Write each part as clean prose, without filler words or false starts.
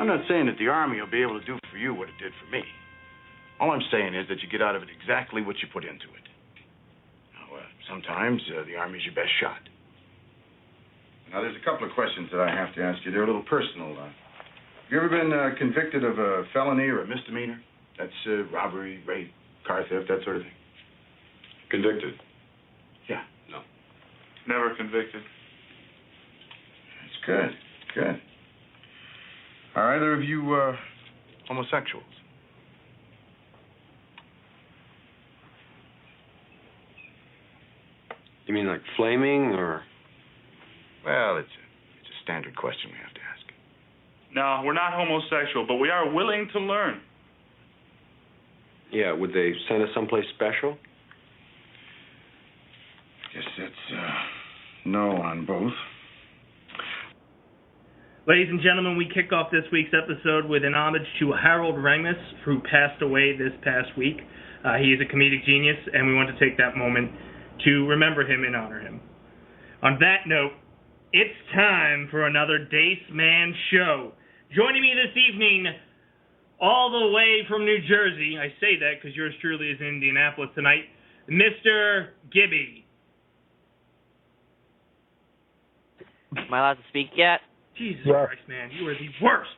not saying that the Army will be able to do for you what it did for me. All I'm saying is that you get out of it exactly what you put into it. Now, sometimes the Army's your best shot. Now, there's a couple of questions that I have to ask you. They're a little personal. Have you ever been convicted of a felony or a misdemeanor? That's robbery, rape, car theft, that sort of thing. Convicted? Yeah. No. Never convicted. That's good. Good. Are either of you homosexuals? You mean like flaming, or? Well, it's a standard question we have to ask. No, we're not homosexual, but we are willing to learn. Yeah, would they send us someplace special? Guess that's no on both. Ladies and gentlemen, we kick off this week's episode with an homage to Harold Ramis, who passed away this past week. He is a comedic genius, and we want to take that moment to remember him and honor him. On that note, it's time for another Dace Man show. Joining me this evening, all the way from New Jersey, I say that because yours truly is in Indianapolis tonight, Mr. Gibby. Am I allowed to speak yet? Jesus Christ, man, you are the worst.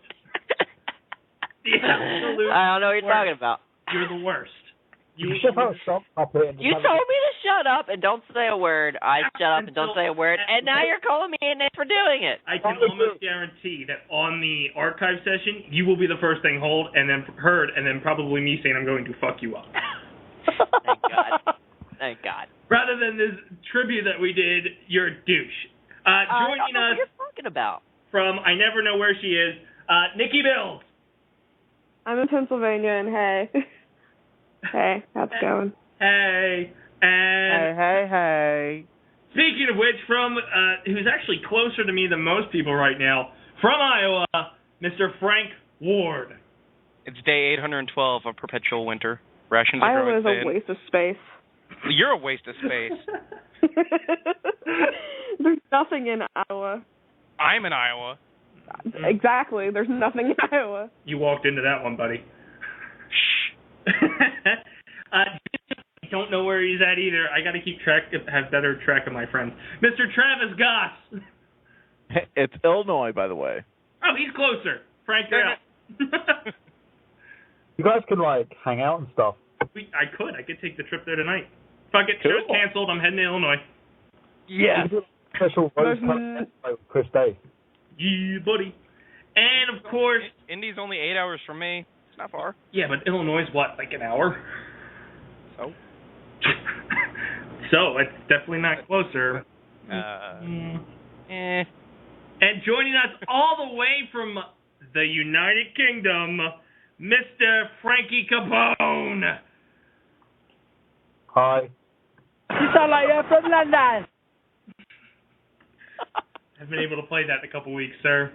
The absolute I don't know what you're talking about. You're the worst. You told me to shut up and don't say a word. I shut up and don't say a word, and now you're calling me a name for doing it. I can almost guarantee that on the archive session, you will be the first thing heard, and then probably me saying I'm going to fuck you up. Thank God. Thank God. Rather than this tribute that we did, you're a douche. Joining us, what you're talking about. From I never know where she is, Nikki Bills. I'm in Pennsylvania, and hey. Hey, how's it going? Hey. And Hey. Speaking of which, from who's actually closer to me than most people right now, from Iowa, Mr. Frank Ward. It's day 812 of perpetual winter. Rations are Iowa growing is a waste of space. You're a waste of space. There's nothing in Iowa. I'm in Iowa. Exactly. There's nothing in Iowa. You walked into that one, buddy. Shh. I don't know where he's at either. I got to have better track of my friends. Mr. Travis Goss. It's Illinois, by the way. Oh, he's closer. Frank, you're out. You guys can, hang out and stuff. I could take the trip there tonight. Fuck it, show's canceled. I'm heading to Illinois. Yeah. Special road with Chris Day. Yeah, buddy. And, of course... Indy's only 8 hours from me. It's not far. Yeah, but Illinois is what, an hour? So? So, it's definitely not closer. And joining us all the way from the United Kingdom, Mr. Frankie Capone. Hi. You sound like you're from London. I've been able to play that in a couple weeks, sir.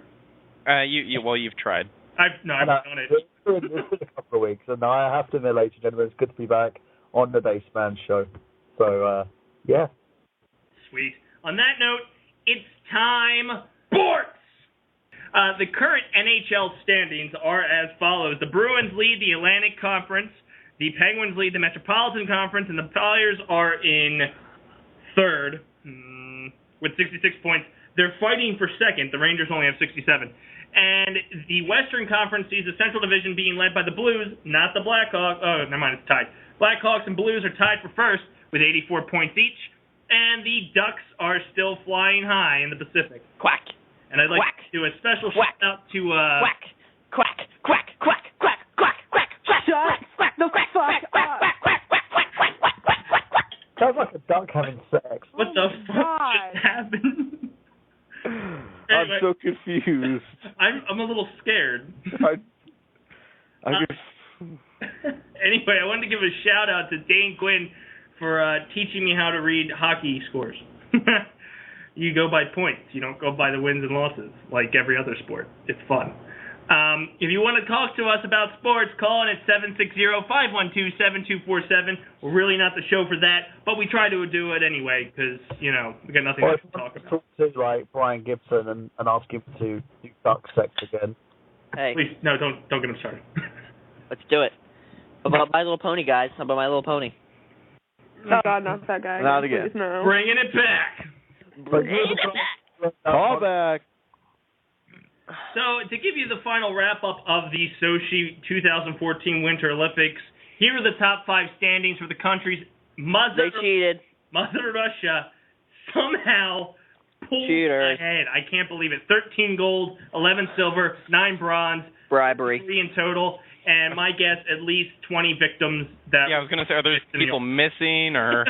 You've tried. I've done it. It's been a couple of weeks, and I have to admit, ladies and gentlemen, it's good to be back on the Dace Man show. So, yeah. Sweet. On that note, it's time sports. The current NHL standings are as follows. The Bruins lead the Atlantic Conference. The Penguins lead the Metropolitan Conference, and the Flyers are in third with 66 points. They're fighting for second. The Rangers only have 67. And the Western Conference sees the Central Division being led by the Blues, not the Blackhawks. Oh, never mind, it's tied. Blackhawks and Blues are tied for first with 84 points each. And the Ducks are still flying high in the Pacific. Quack. And I'd like to do a special shout out to... Quack. Quack. Quack. Quack. Quack. Quack. Quack. Quack. Quack. No, quack. Quack. Quack. Quack. Quack. Quack. Quack. Quack. Quack. Quack. Quack. Sounds like a duck having sex. What the fuck just happened? I'm so confused. I'm a little scared. Anyway, I wanted to give a shout out to Dane Quinn for teaching me how to read hockey scores. You go by points. You don't go by the wins and losses like every other sport. It's fun. If you want to talk to us about sports, call in at 760-512-7247. We're really not the show for that, but we try to do it anyway because, we got nothing else to talk about. Talk to Brian Gibson and ask him to do duck sex again. Hey, Please, no, don't get him started. let's do it. How about My Little Pony, guys? How about My Little Pony? Oh God, not that guy. Not again. Please, no. Bringing it back. Call back. So, to give you the final wrap-up of the Sochi 2014 Winter Olympics, here are the top 5 standings for the countries. They cheated. Mother Russia somehow pulled Cheaters. ahead. I can't believe it. 13 gold, 11 silver, 9 bronze, Bribery. 3 in total, and my guess, at least 20 victims that... Yeah, I was going to say, are there people missing or...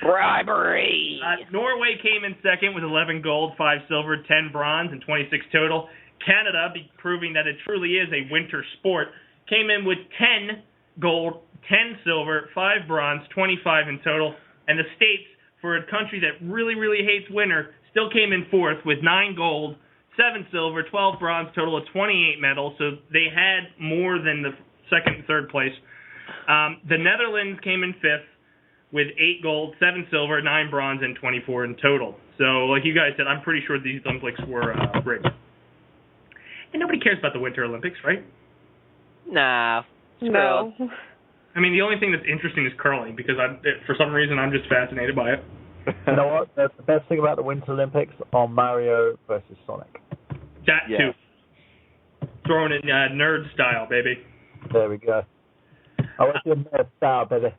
Bribery. Norway came in second with 11 gold, 5 silver, 10 bronze, and 26 total. Canada, proving that it truly is a winter sport, came in with 10 gold, 10 silver, 5 bronze, 25 in total. And the States, for a country that really, really hates winter, still came in fourth with 9 gold, 7 silver, 12 bronze, total of 28 medals. So they had more than the second and third place. The Netherlands came in fifth with 8 gold, 7 silver, 9 bronze, and 24 in total. So, like you guys said, I'm pretty sure these Olympics were rigged. And nobody cares about the Winter Olympics, right? Nah. No. I mean, the only thing that's interesting is curling, because for some reason I'm just fascinated by it. You know what? The best thing about the Winter Olympics are Mario versus Sonic. That Yeah. too. Throwing it nerd style, baby. There we go. I want you to style, baby.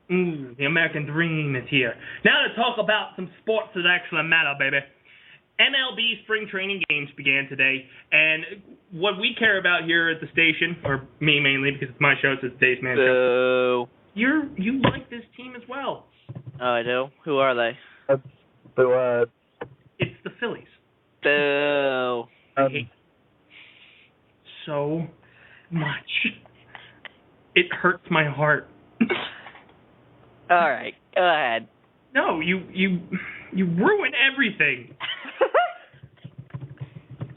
The American dream is here. Now to talk about some sports that actually matter, baby. MLB Spring Training Games began today, and what we care about here at the station, or me mainly because it's my show, so it's Dace Man show. You like this team as well. Oh, I do? Who are they? It's the Phillies. Boo. I hate so much. It hurts my heart. All right, go ahead. No, you ruin everything.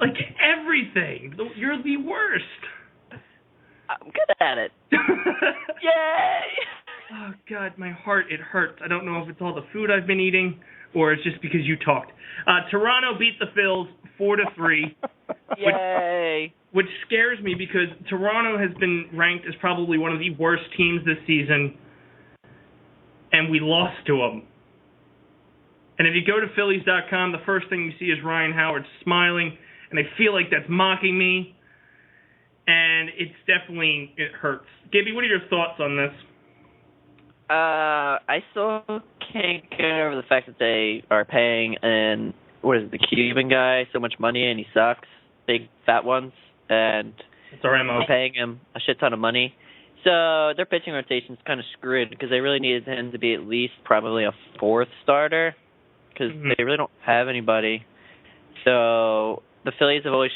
Like everything. You're the worst. I'm good at it. Yay! Oh God, my heart, it hurts. I don't know if it's all the food I've been eating or it's just because you talked. Toronto beat the Phils 4-3. Yay! Which scares me because Toronto has been ranked as probably one of the worst teams this season, and we lost to them. And if you go to Phillies.com, the first thing you see is Ryan Howard smiling, and I feel like that's mocking me, and it hurts. Gibby, what are your thoughts on this? I still can't get over the fact that they are paying the Cuban guy so much money, and he sucks, big fat ones, and It's our MO. they're paying him a shit ton of money. So their pitching rotation's kind of screwed because they really needed him to be at least probably a 4th starter because they really don't have anybody. So the Phillies have always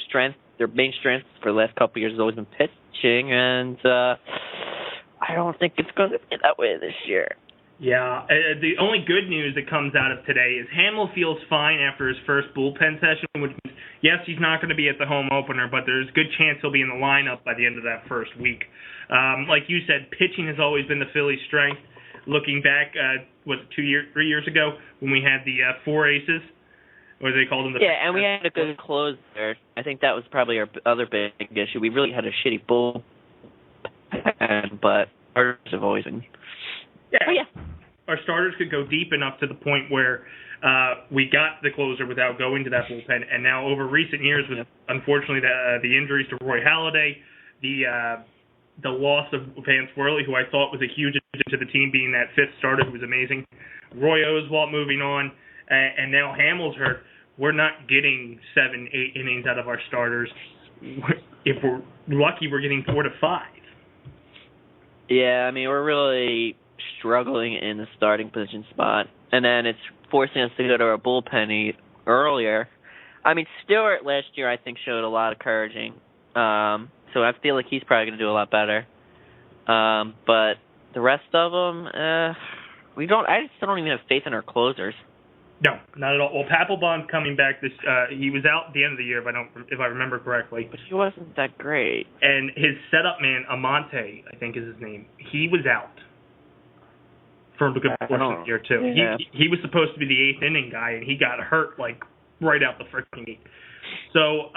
their main strength for the last couple of years has always been pitching, and I don't think it's going to be that way this year. Yeah, the only good news that comes out of today is Hamill feels fine after his first bullpen session, which means, yes, he's not going to be at the home opener, but there's a good chance he'll be in the lineup by the end of that first week. Like you said, pitching has always been the Phillies' strength. Looking back, 3 years ago when we had the 4 aces, or they called them the... Yeah, and we had a good close there. I think that was probably our other big issue. We really had a shitty bullpen, but ours have always been... Yeah. Oh, yeah. Our starters could go deep enough to the point where we got the closer without going to that bullpen, and now over recent years, with unfortunately the injuries to Roy Halladay, the loss of Vance Worley, who I thought was a huge addition to the team, being that 5th starter who was amazing, Roy Oswalt moving on, and now Hamill's hurt, we're not getting 7-8 innings out of our starters. If we're lucky, we're getting 4 to 5. Yeah, I mean, we're really struggling in the starting position spot, and then it's forcing us to go to our bullpen earlier. I mean, Stewart last year I think showed a lot of encouraging, so I feel like he's probably going to do a lot better. But the rest of them, I still don't even have faith in our closers. No, not at all. Well, Papelbon's coming back. He was out at the end of the year, if I remember correctly. But he wasn't that great. And his setup man, Amante, I think is his name, he was out for a good portion of the year too. Yeah. He was supposed to be the 8th inning guy, and he got hurt like right out the freaking gate. So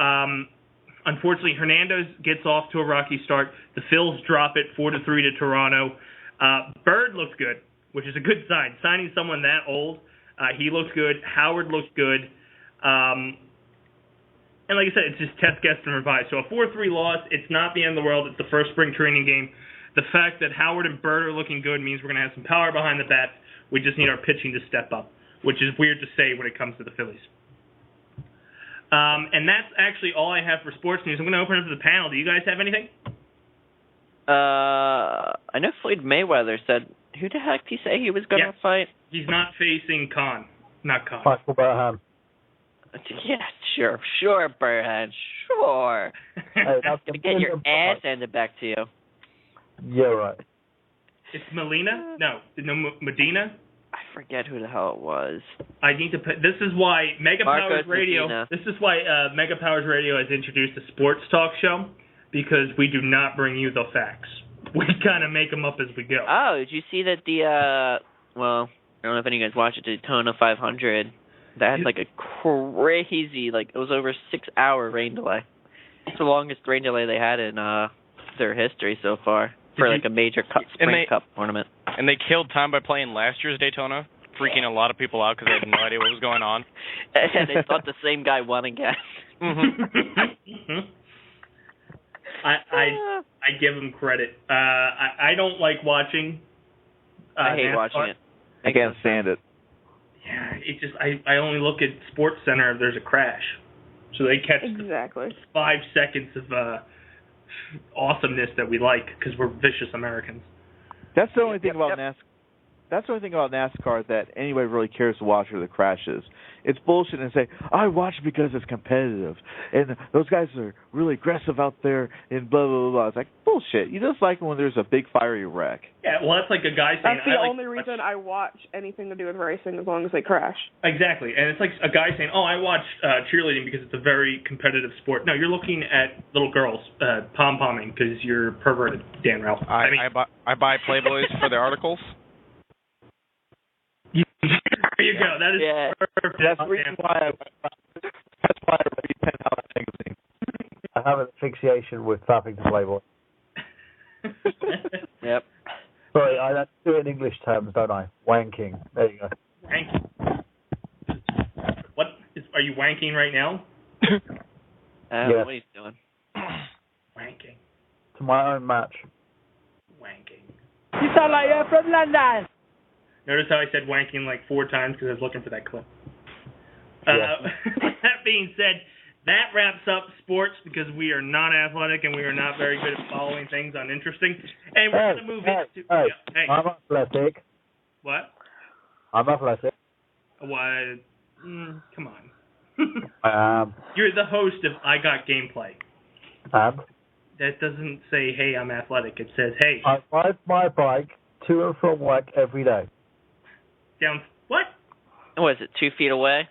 Unfortunately, Hernandez gets off to a rocky start. The Phils drop it 4-3 to Toronto. Bird looks good, which is a good sign. Signing someone that old, he looks good. Howard looks good. And like I said, it's just test, guess, and revise. So a 4-3 loss, it's not the end of the world. It's the first spring training game. The fact that Howard and Bird are looking good means we're going to have some power behind the bats. We just need our pitching to step up, which is weird to say when it comes to the Phillies. And that's actually all I have for sports news. I'm going to open it up to the panel. Do you guys have anything? I know Floyd Mayweather said, who the heck did he say he was going to fight? He's not facing Khan. Not Khan. Michael Burhan. Yeah, sure, Burhan, sure. Hey, that's going to get your ass handed back to you. Yeah, right. It's Melina? No, Medina? I forget who the hell it was. I need to put. This is why Mega Powers Radio. Medina. This is why Mega Powers Radio has introduced a sports talk show, because we do not bring you the facts. We kind of make them up as we go. Oh, did you see that the well, I don't know if any of you guys watched it, Daytona 500. That had like a crazy, like it was over a 6-hour rain delay. It's the longest rain delay they had in their history so far for like a major spring cup tournament. And they killed time by playing last year's Daytona, freaking a lot of people out because they had no idea what was going on. And they thought the same guy won again. I give him credit. I don't like watching. I hate NASCAR. watching it. I can't stand it. Yeah, it just I only look at Sports Center if there's a crash, so they catch Exactly. 5 seconds of awesomeness that we like because we're vicious Americans. That's the only thing about NASCAR. That's the only thing about NASCAR that anybody really cares to watch are the crashes. It's bullshit and say, I watch because it's competitive. And those guys are really aggressive out there and blah, blah, blah. It's like, bullshit. You just like it when there's a big fiery wreck. Yeah, well, that's like a guy saying... That's the only reason I watch anything to do with racing, as long as they crash. Exactly. And it's like a guy saying, I watch cheerleading because it's a very competitive sport. No, you're looking at little girls pom-pomming because you're perverted, Dan Ralph. I buy Playboys for their articles. There you go. That is perfect. That's the reason why I read Penthouse magazine. I have an asphyxiation with fapping to Playboy. Yep. Sorry, I do it in English terms, don't I? Wanking. There you go. Wanking. Are you wanking right now? Yes. What are you doing? Wanking. To my own match. Wanking. You sound like you're from London. Notice how I said wanking like 4 times because I was looking for that clip. That being said, that wraps up sports because we are not athletic and we are not very good at following things uninteresting. And we're going to move into... Hey, I'm athletic. What? I'm athletic. What? Come on. I am. You're the host of I Got Gameplay. And? That doesn't say, hey, I'm athletic. It says, hey. I ride my bike to and from work every day. Down what? Was it 2 feet away?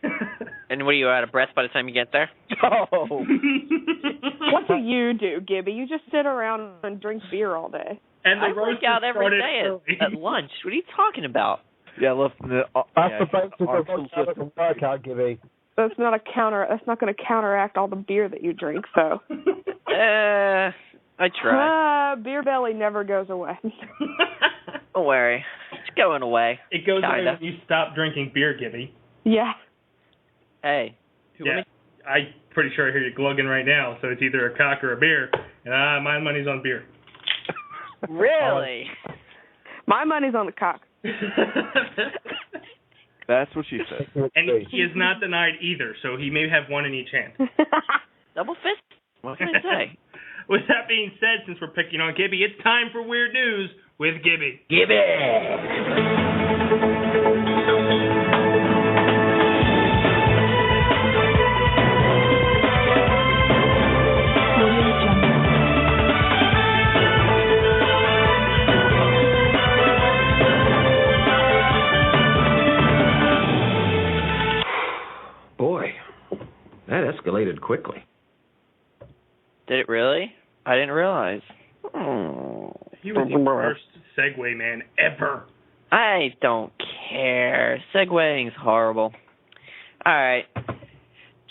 And what are you, out of breath by the time you get there? Oh. What do you do, Gibby? You just sit around and drink beer all day. And I work out every day at lunch. What are you talking about? Yeah, listen. That's the basis of a workout, Gibby. That's not going to counteract all the beer that you drink. So. I try. Beer belly never goes away. Don't worry. It's going away. It goes away when you stop drinking beer, Gibby. Yeah. Hey. Yeah. I'm pretty sure I hear you glugging right now, so it's either a cock or a beer. And my money's on beer. Really? My money's on the cock. That's what she said. And he is not denied either, so he may have one in each hand. Double fist. What can I say? With that being said, since we're picking on Gibby, it's time for Weird News with Gibby. Gibby! Boy, that escalated quickly. Did it really? I didn't realize. He was the worst Segway man ever. I don't care. Segwaying's horrible. All right.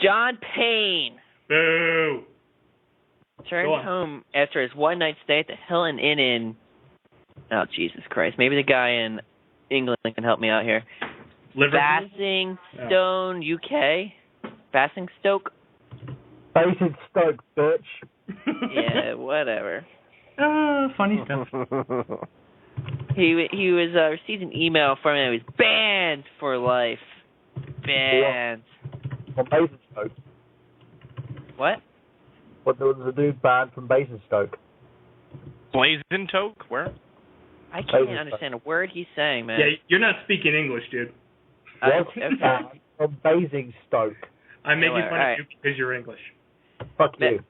John Payne. Boo. Returned home after his one-night stay at the Hilton Inn in... Oh, Jesus Christ. Maybe the guy in England can help me out here. Liverpool? Basingstoke, UK? Basingstoke? Basingstoke, bitch. Yeah, whatever. Funny stuff. He was received an email from him. He was banned for life. Banned. From Basingstoke. What? But there was a dude banned from Basingstoke. Blazingstoke? Where? I can't understand a word he's saying, man. Yeah, you're not speaking English, dude. Yes, banned from Basingstoke. I'm making fun of you because you're English. Fuck you.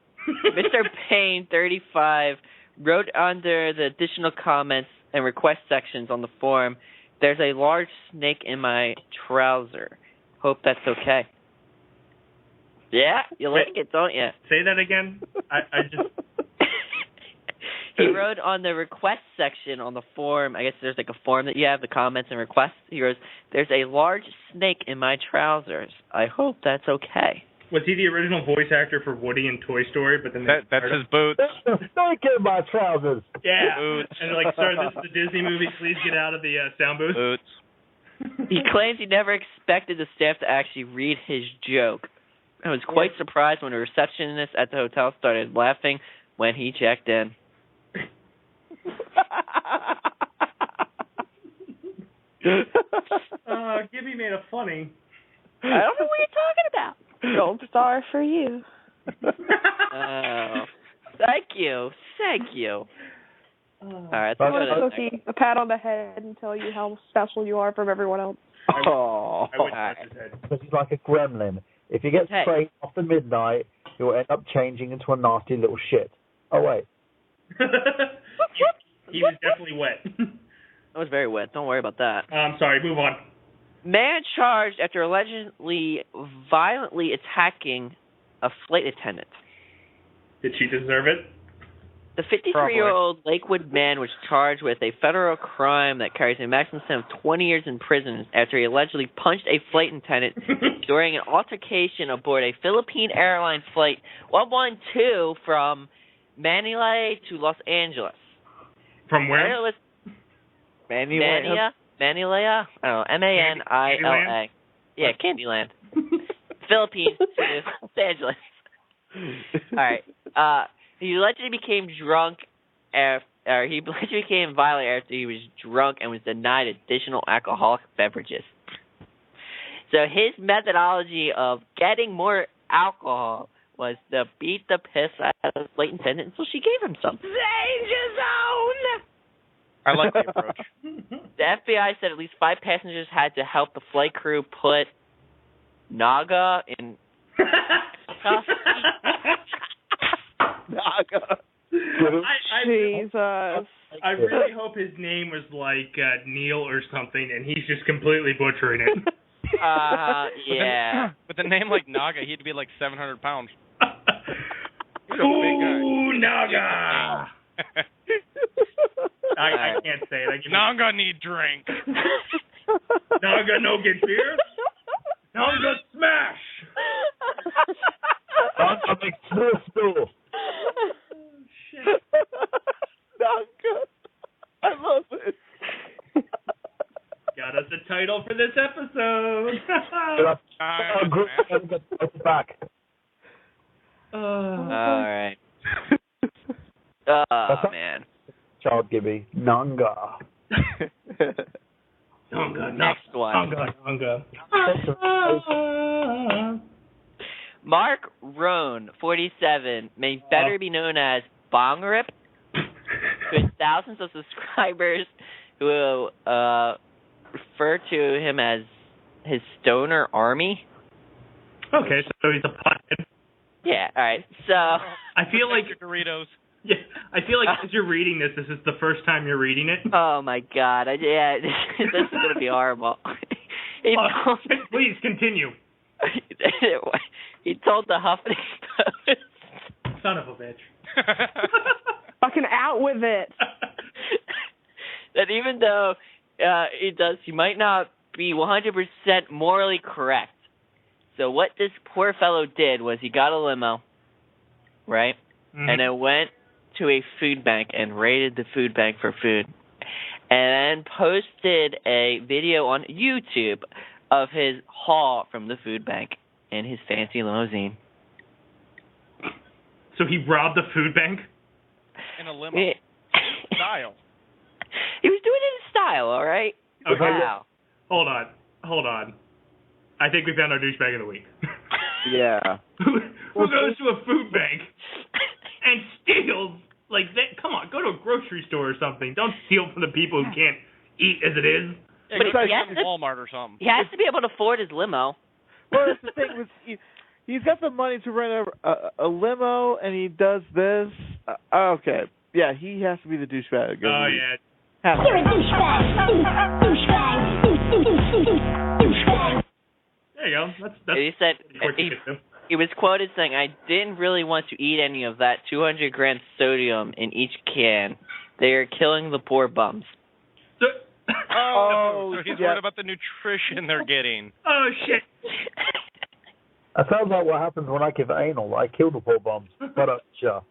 Mr. Payne, 35, wrote under the additional comments and request sections on the forum, "There's a large snake in my trouser. Hope that's okay." Yeah, you like it, don't you? Say that again. I just... He wrote on the request section on the forum, I guess there's like a form that you have, the comments and requests. He goes, "There's a large snake in my trousers. I hope that's okay." Was he the original voice actor for Woody in Toy Story? But then that's his boots. There's a snake in my trousers. Yeah. Boots. And like, sir, this is the Disney movie. Please get out of the sound booth. Boots. He claims he never expected the staff to actually read his joke. I was quite surprised when the receptionist at the hotel started laughing when he checked in. Gibby made a funny. I don't know what you're talking about. Gold star for you. Oh, thank you. All right, I want a cookie, a pat on the head, and tell you how special you are from everyone else. Oh, because he's like a gremlin. If he gets trained after midnight, he will end up changing into a nasty little shit. Oh, wait. He was definitely wet. That was very wet. Don't worry about that. I'm sorry. Move on. Man charged after allegedly violently attacking a flight attendant. Did she deserve it? The 53-year-old Lakewood man was charged with a federal crime that carries a maximum sentence of 20 years in prison after he allegedly punched a flight attendant during an altercation aboard a Philippine Airlines flight 112 from Manila to Los Angeles. From where? Manila? I don't know. Manila. Yeah, Candyland. Philippines to Los Angeles. All right. He allegedly became drunk. He allegedly became violent after he was drunk and was denied additional alcoholic beverages. So his methodology of getting more alcohol was to beat the piss out of the flight attendant until she gave him some. Danger zone! I like the approach. The FBI said at least 5 passengers had to help the flight crew put Nonga in... Naga. Jesus. I really hope his name was like Neil or something, and he's just completely butchering it. Yeah. With a name like Naga, he'd be like 700 pounds. Ooh, Naga! I can't say it. Nonga need drink. Naga no get beer? Nonga smash! Nonga make small stool. Shit. Nonga. I love it. Got us a title for this episode. Back. All right. Oh, man. Child Gibby. Nonga. Nonga. Next one. Nonga. Mark Rohn, 47, may better be known as Bong Rip, who has thousands of subscribers who refer to him as his stoner army. Okay, so he's a pothead. Yeah, all right. So I feel like Doritos. Yeah, I feel like as you're reading this is the first time you're reading it. Oh my God! This is gonna be horrible. Please continue. He told the Huffington Post. Son of a bitch. Fucking out with it. That even though he might not be 100% morally correct. So what this poor fellow did was he got a limo, right? and then went to a food bank and raided the food bank for food, and then posted a video on YouTube of his haul from the food bank in his fancy limousine. So he robbed the food bank? In a limo. Style. He was doing it in style, all right? Okay. Wow. Hold on. I think we found our douchebag of the week. Yeah. Who goes to a food bank and steals like that? Come on, go to a grocery store or something. Don't steal from the people who can't eat as it is. Yeah, But go he to has to- Walmart or something. He has to be able to afford his limo. Well, that's the thing with he's got the money to rent a limo, and he does this. Okay, yeah, he has to be the douchebag. Oh yeah. You're a douchebag. Douchebag. There you go. That's He said quick to get to. he was quoted saying, "I didn't really want to eat any of that 200 gram sodium in each can. They are killing the poor bums." Oh, so he's worried about the nutrition they're getting. Oh shit. That sounds like what happens when I give anal. I kill the poor bums. But sure.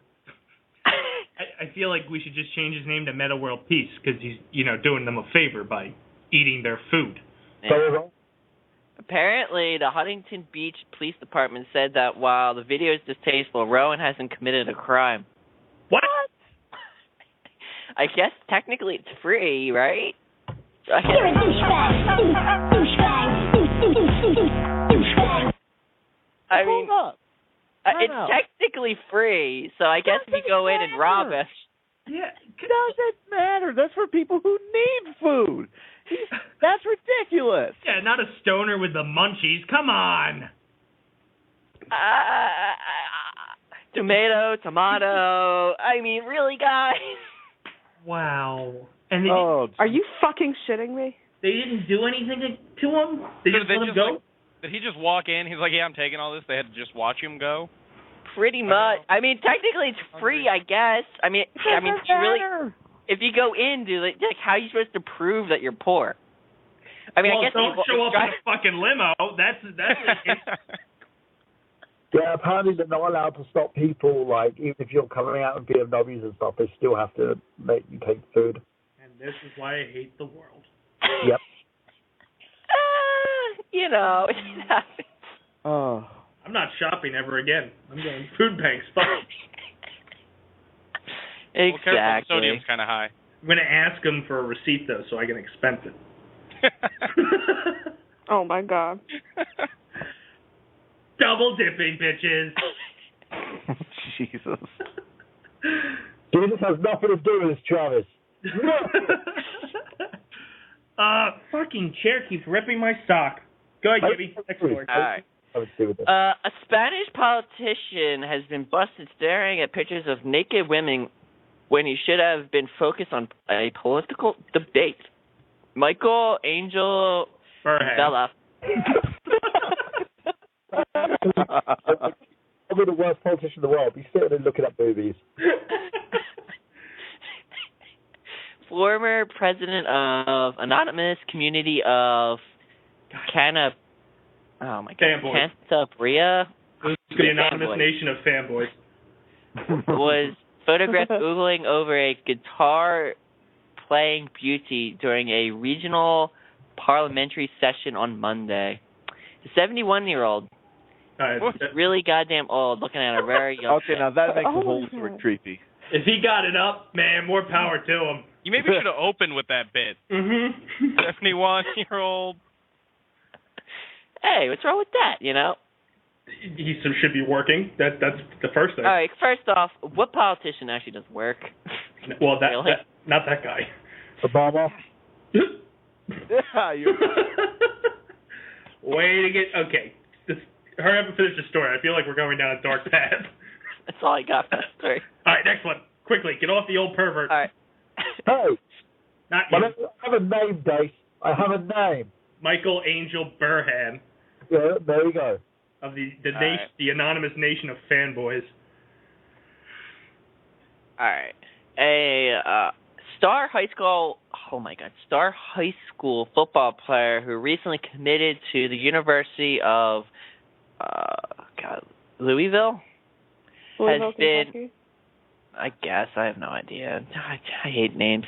I feel like we should just change his name to Meta World Peace because he's, doing them a favor by eating their food. Yeah. Apparently, the Huntington Beach Police Department said that while the video is distasteful, Rowan hasn't committed a crime. What? I guess technically it's free, right? You're a douchebag. Douchebag. I mean, Hold up. it's technically free, so I guess if you go in and rob us. Yeah. Doesn't matter. That's for people who need food. That's ridiculous. Yeah, not a stoner with the munchies. Come on. Tomato. I mean, really, guys? Wow. And they Are you fucking shitting me? They didn't do anything to him? They just let him go? Did he just walk in? He's like, yeah, I'm taking all this. They had to just watch him go? Pretty much. I mean, technically it's free, I guess. I mean, you really, if you go in, how are you supposed to prove that you're poor? I mean, well, I guess don't show up in a fucking limo. That's Yeah, apparently they're not allowed to stop people, like, even if you're coming out in BMWs and stuff, they still have to make you take food. And this is why I hate the world. Yep. It happens. Oh. I'm not shopping ever again. I'm going food banks. Fuck. Exactly. Well, careful, the sodium's kind of high. I'm going to ask them for a receipt, though, so I can expense it. Oh, my God. Double dipping, bitches. Jesus. Jesus has nothing to do with this, Travis. Fucking chair keeps ripping my sock. Go ahead, Gibby. Next word. All right. A Spanish politician has been busted staring at pictures of naked women when he should have been focused on a political debate. Michael Angel Bella. Probably the worst politician in the world. He's sitting and looking at movies. Former president of anonymous community of Cantabria. The anonymous nation of fanboys. Was photographed oogling over a guitar-playing beauty during a regional parliamentary session on Monday. The 71-year-old really goddamn old, looking at a very young. Okay, now that makes the whole story creepy. If he got it up, man, more power to him. You maybe should have opened with that bit. 71-year-old. Hey, what's wrong with that, He should be working. That's the first thing. All right, first off, what politician actually does work? Well, Really? not that guy. Obama. Yeah, Way to get... Okay. Hurry up and finish the story. I feel like we're going down a dark path. That's all I got for that story. All right, next one. Quickly, get off the old pervert. All right. Hey. Not you. I have a name, Dace. I have a name. Michael Angel Burham. Yeah, there you go. Of the anonymous nation of fanboys. All right. A star high school football player who recently committed to the University of Louisville has been Kentucky? I guess. I have no idea. I hate names.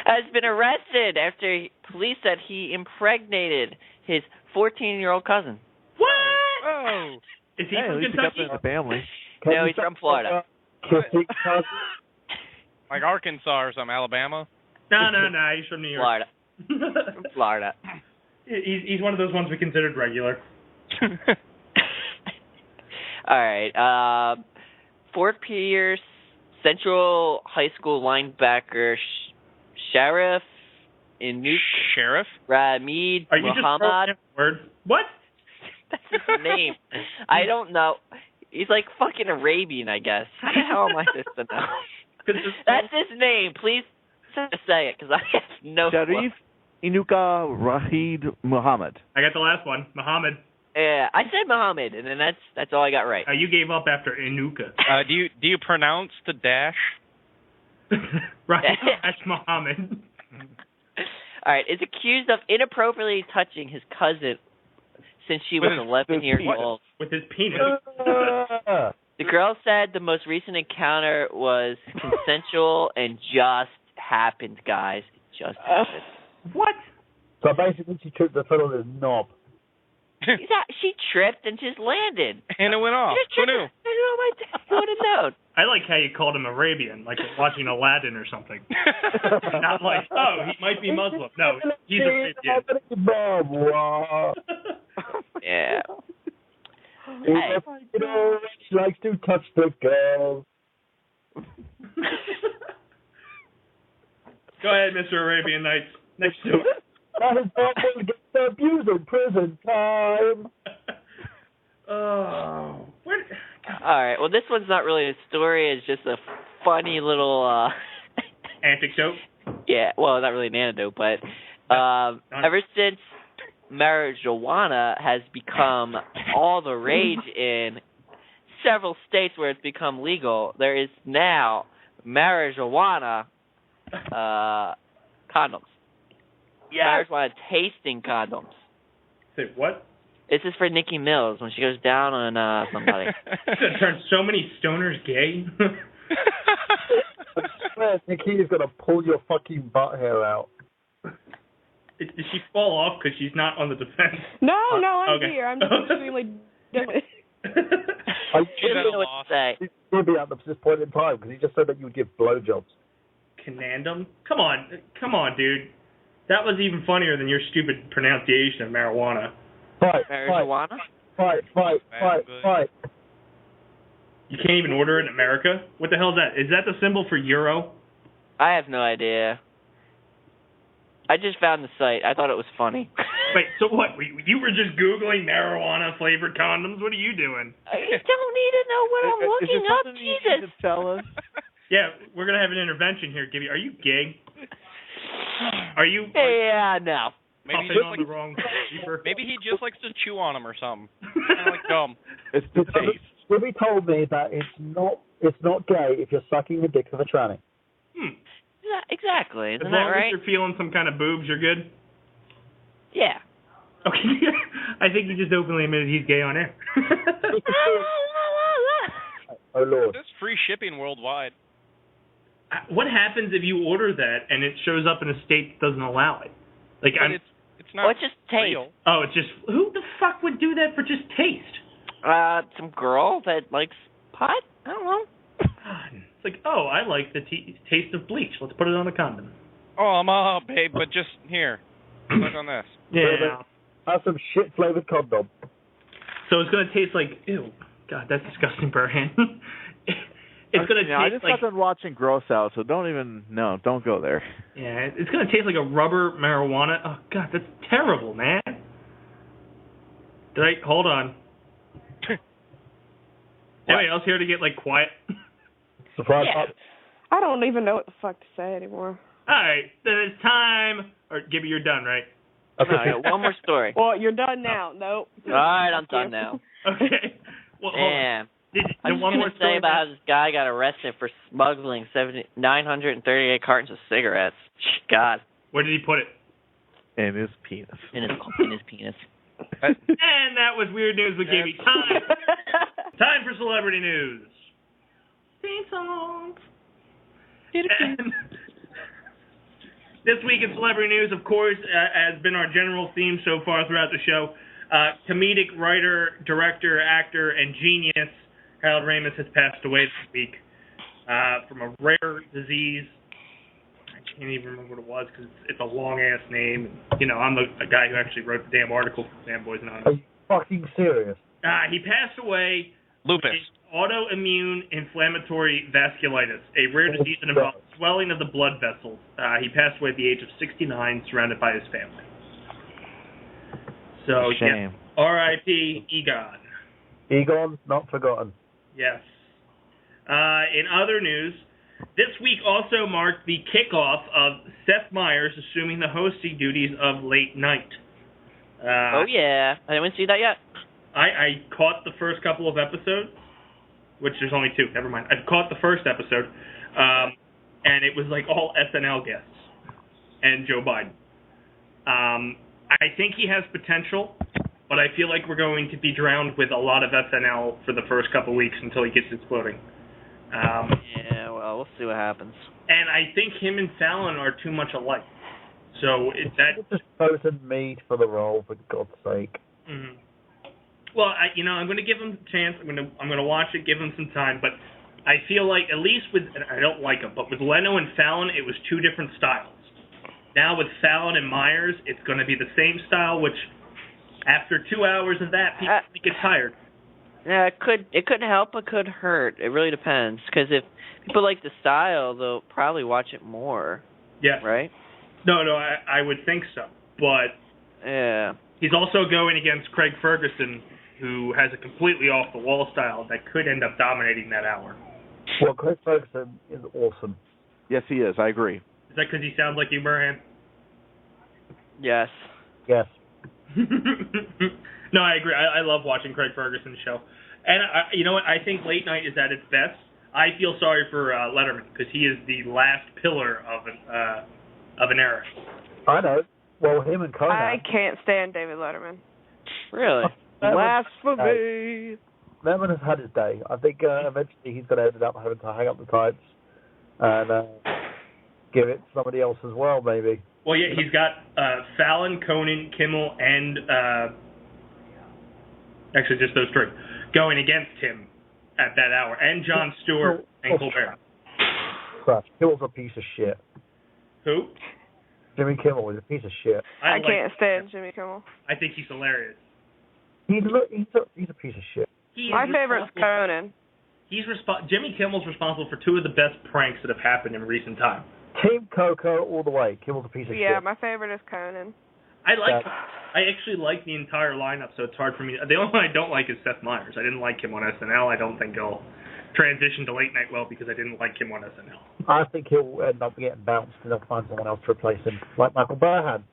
Has been arrested after police said he impregnated his 14-year-old cousin. What? Oh. Is he Hey, at from least he got Kentucky? that in the family. No, he's from Florida. Like Arkansas or something, Alabama? No, he's from New York. Florida. From Florida. He's one of those ones we considered regular. All right. Fort Pierce Central High School linebacker Sheriff Inuk Sheriff? Ramid Are you Muhammad. just throwing word? What? That's his name. I don't know. He's like fucking Arabian, I guess. How the hell am I supposed to know? That's his name. Please say it, because I have no clue. Sharif Inuka Rahid Muhammad. I got the last one. Muhammad. Yeah, I said Muhammad, and then that's all I got right. You gave up after Inuka. Do you pronounce the dash? Right. That's Muhammad. All right. Is accused of inappropriately touching his cousin since she was 11 years old. With his penis. The girl said the most recent encounter was consensual and just happened, guys. It just happened. What? So basically she took the foot on his knob. She tripped and just landed. And it went off. Who knew? Who would have known? I like how you called him Arabian, like watching Aladdin or something. Not like, oh, he might be Muslim. No, he's Arabian. Yeah. She likes to touch the girls. Go ahead, Mr. Arabian Nights. Next to it. That is not going to get abused in prison time. Oh. All right. Well, this one's not really a story. It's just a funny little anecdote. Yeah. Well, not really an anecdote, but ever since marijuana has become all the rage in several states where it's become legal, there is now marijuana condoms. Yeah. Marijuana tasting condoms. Say what? This is for Nikki Mills when she goes down on somebody. It's going to turn so many stoners gay. I swear, Nikki is going to pull your fucking butt hair out. Did she fall off because she's not on the defense? No, I'm okay. here. I'm just extremely doing it. I didn't know what to say. He'll be at this point in time because he just said that you would give blowjobs. Canandum? Come on, dude. That was even funnier than your stupid pronunciation of marijuana. Marijuana? Fight. You can't even order it in America? What the hell is that? Is that the symbol for euro? I have no idea. I just found the site. I thought it was funny. Wait, so what? You were just Googling marijuana-flavored condoms? What are you doing? I don't need to know what I'm looking up, Jesus. You tell us? Yeah, we're going to have an intervention here, Gibby. Are you gay? Are you... Yeah, no. Maybe he just likes to chew on them or something. Kind of like gum. It's the taste. Gibby told me that it's not gay if you're sucking the dick of a tranny. Yeah, exactly. Isn't as that long right? as you're feeling some kind of boobs, you're good? Yeah. Okay. I think he just openly admitted he's gay on air. Oh, Lord. There's free shipping worldwide. What happens if you order that and it shows up in a state that doesn't allow it? Like, it's not it's just taste. real. Oh, it's just... Who the fuck would do that for just taste? Some girl that likes pot? I don't know. It's like, oh, I like the taste of bleach. Let's put it on a condom. Oh, babe, but just here. Look on this. Yeah. Have some shit-flavored condom. So it's going to taste like... Ew. God, that's disgusting, Burhan. It's going to taste I just like... got done watching Gross Out, so don't go there. Yeah, it's going to taste like a rubber marijuana. Oh, God, that's terrible, man. Hold on. Anybody else here to get, quiet? Surprise. Yeah. I don't even know what the fuck to say anymore. All right, then it's time. Or, Gibby, you're done, right? Okay. No, I got one more story. Well, you're done now. Nope. All right, I'm done now. Okay. Well, Damn. I'm just going to say about how this guy got arrested for smuggling 938 cartons of cigarettes. God. Where did he put it? In his penis. In his penis. And that was Weird News with Gibby. Time for celebrity news. Theme song. And this week in celebrity news, of course, has been our general theme so far throughout the show. Comedic writer, director, actor, and genius Harold Ramis has passed away this week from a rare disease. I can't even remember what it was because it's a long-ass name. You know, I'm the guy who actually wrote the damn article for Fanboys Anonymous. Are you fucking serious? He passed away. Lupus. Autoimmune inflammatory vasculitis, a rare disease that involves swelling of the blood vessels. He passed away at the age of 69, surrounded by his family. So, Shame. yes, R.I.P. Egon. Egon, not forgotten. Yes. In other news, this week also marked the kickoff of Seth Myers assuming the hosting duties of Late Night. Oh, yeah. I didn't see that yet. I caught the first couple of episodes, which there's only 2. Never mind. I caught the first episode, and it was like all SNL guests and Joe Biden. I think he has potential, but I feel like we're going to be drowned with a lot of SNL for the first couple weeks until he gets exploding. Yeah, well, we'll see what happens. And I think him and Fallon are too much alike. So that just chosen me for the role, for God's sake. Mm-hmm. Well, I'm going to give him a chance. I'm going to watch it, give him some time. But I feel like at least with, and I don't like him, but with Leno and Fallon, it was 2 different styles. Now with Fallon and Myers, it's going to be the same style, which after 2 hours of that, people get tired. Yeah, it could help, it could hurt. It really depends. Because if people like the style, they'll probably watch it more. Yeah. Right? No, I would think so. But yeah, he's also going against Craig Ferguson, who has a completely off-the-wall style that could end up dominating that hour. Well, Craig Ferguson is awesome. Yes, he is. I agree. Is that because he sounds like you, Burhan? Yes. Yes. No, I agree. I love watching Craig Ferguson's show. And you know what? I think Late Night is at its best. I feel sorry for Letterman because he is the last pillar of an era. I know. Well, him and Conan. I can't stand David Letterman. Really? Blasphemy! Letterman has had his day. I think eventually he's going to end up having to hang up the tights and give it to somebody else as well, maybe. Well, yeah, he's got Fallon, Conan, Kimmel, and actually just those 3 going against him at that hour, and Jon Stewart and Colbert. Crap. Kimmel's a piece of shit. Who? Jimmy Kimmel is a piece of shit. I can't stand Jimmy Kimmel. I think he's hilarious. He's a piece of shit. My favorite's Conan. Jimmy Kimmel's responsible for 2 of the best pranks that have happened in recent time. Team Coco all the way. Kimmel's a piece of shit. Yeah, my favorite is Conan. I actually like the entire lineup, so it's hard for me. The only one I don't like is Seth Myers. I didn't like him on SNL. I don't think he'll transition to Late Night well because I didn't like him on SNL. I think he'll end up getting bounced and they'll find someone else to replace him, like Michael Burhan.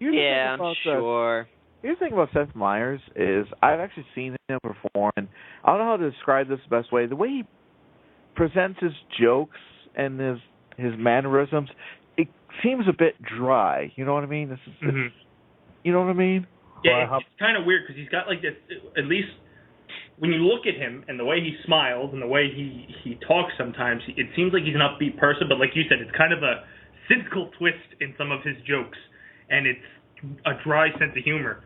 Yeah, I'm sure. Here's the thing about Seth Myers is I've actually seen him perform, and I don't know how to describe this the best way. The way he presents his jokes and his mannerisms, it seems a bit dry. You know what I mean? You know what I mean? Yeah, it's kind of weird because he's got like this, at least when you look at him and the way he smiles and the way he talks sometimes, it seems like he's an upbeat person, but like you said, it's kind of a cynical twist in some of his jokes, and it's a dry sense of humor.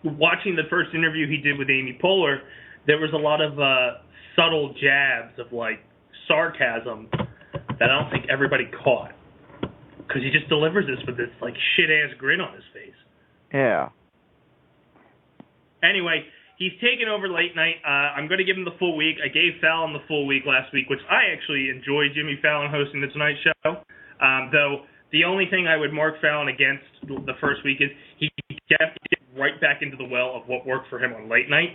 Watching the first interview he did with Amy Poehler, there was a lot of subtle jabs of like sarcasm that I don't think everybody caught because he just delivers this with this like shit-ass grin on his face. Yeah. Anyway, he's taken over Late Night. I'm going to give him the full week. I gave Fallon the full week last week, which I actually enjoyed Jimmy Fallon hosting the Tonight Show. Though the only thing I would mark Fallon against the first week is he definitely get right back into the well of what worked for him on Late Night,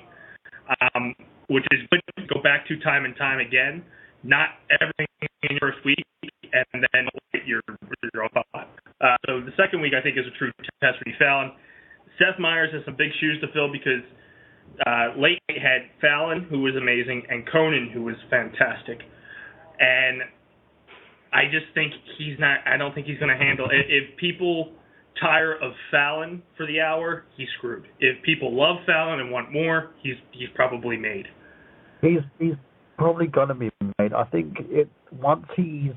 which is good to go back to time and time again. Not everything in your first week, and then get your own thought. So the second week, I think, is a true test for Fallon. Seth Myers has some big shoes to fill because Late Night had Fallon, who was amazing, and Conan, who was fantastic. And I just think I don't think he's going to handle it. If people tire of Fallon for the hour, he's screwed. If people love Fallon and want more, he's probably made. He's probably going to be made. I think once he's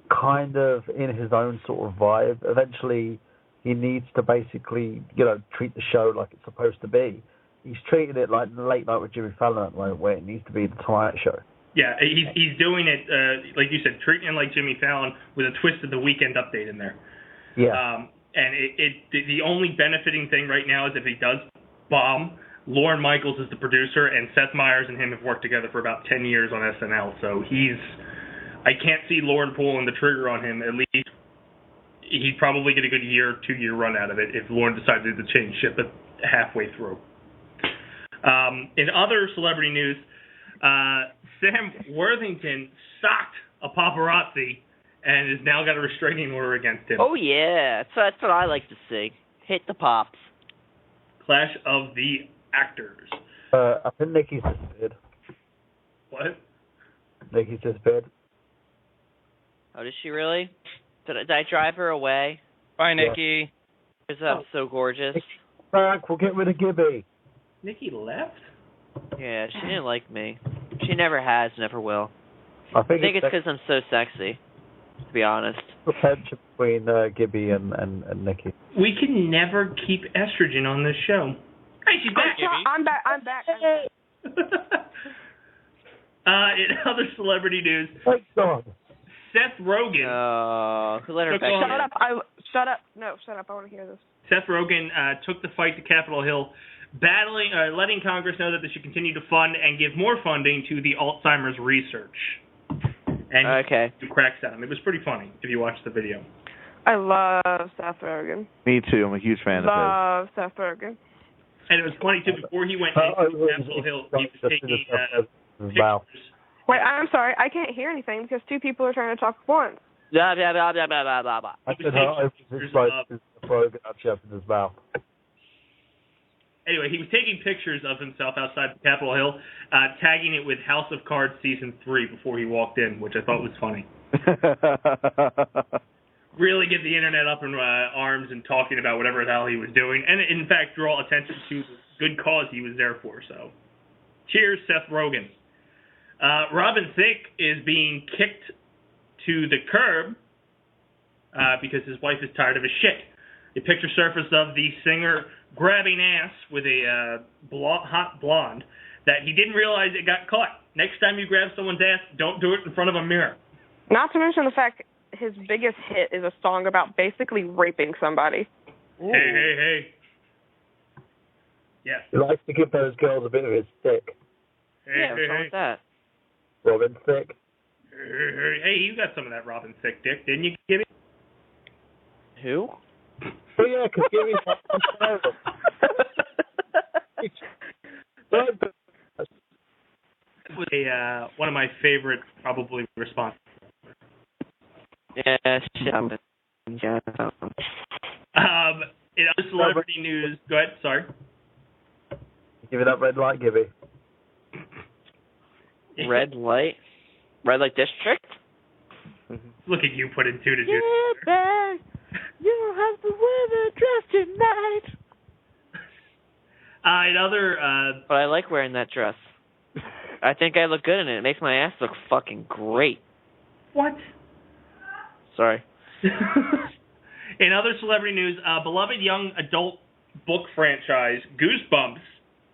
kind of in his own sort of vibe, eventually he needs to basically, treat the show like it's supposed to be. He's treating it like Late Night with Jimmy Fallon at the moment, where it needs to be the Tonight Show. Yeah, he's doing it, like you said, treating it like Jimmy Fallon with a twist of the Weekend Update in there. Yeah. And the only benefiting thing right now is if he does bomb, Lorne Michaels is the producer, and Seth Myers and him have worked together for about 10 years on SNL. So I can't see Lorne pulling the trigger on him. At least he'd probably get a good 2-year run out of it if Lorne decided to change ship at halfway through. In other celebrity news, Sam Worthington socked a paparazzi and has now got a restraining order against him. Oh, yeah. So that's what I like to see. Hit the pops. Clash of the Actors. I think Nikki's disappeared. What? Nikki's disappeared. Oh, did she really? Did I drive her away? Bye, Nikki. Because I'm so gorgeous. Back, we'll get rid of Gibby. Nikki left? Yeah, she didn't like me. She never has, never will. I think it's because I'm so sexy, to be honest. The tension between Gibby and Nikki. We can never keep estrogen on this show. Hey, she's back, Gibby. I'm back. In other celebrity news, thank God. Seth Rogen. Oh, who let her back in? Shut up. No, shut up. I want to hear this. Seth Rogen took the fight to Capitol Hill, letting Congress know that they should continue to fund and give more funding to the Alzheimer's research. And he cracks at him. It was pretty funny if you watch the video. I love Seth Rogen. Me too. I'm a huge fan of his. Love Seth Rogen. And it was funny, too, before he went to Capitol Hill, he was taking pictures. Wait, I'm sorry. I can't hear anything because two people are trying to talk at once. Blah, blah, blah, blah, blah, blah, blah. I said, Rogen actually opened his mouth. Anyway, he was taking pictures of himself outside Capitol Hill, tagging it with House of Cards Season 3 before he walked in, which I thought was funny. Really get the internet up in arms and talking about whatever the hell he was doing, and in fact draw attention to the good cause he was there for. So, cheers, Seth Rogen. Robin Thicke is being kicked to the curb because his wife is tired of his shit. A picture surfaced of the singer grabbing ass with a hot blonde that he didn't realize it got caught. Next time you grab someone's ass, don't do it in front of a mirror. Not to mention the fact his biggest hit is a song about basically raping somebody. Ooh. Hey. Yes. He likes to give those girls a bit of his stick. What's wrong with that? Robin Thicke. Hey, you got some of that Robin Thicke dick, didn't you, Gibby? Who? Oh, yeah, because Gibby's was one of my favorite, probably, responses. Yeah, shut up. In other celebrity news, go ahead, sorry. Give it up, red light, Gibby. Red light? Red light district? Look at you putting two to two. Yeah, man. You have to wear the dress tonight. In other... But I like wearing that dress. I think I look good in it. It makes my ass look fucking great. What? Sorry. In other celebrity news, beloved young adult book franchise, Goosebumps.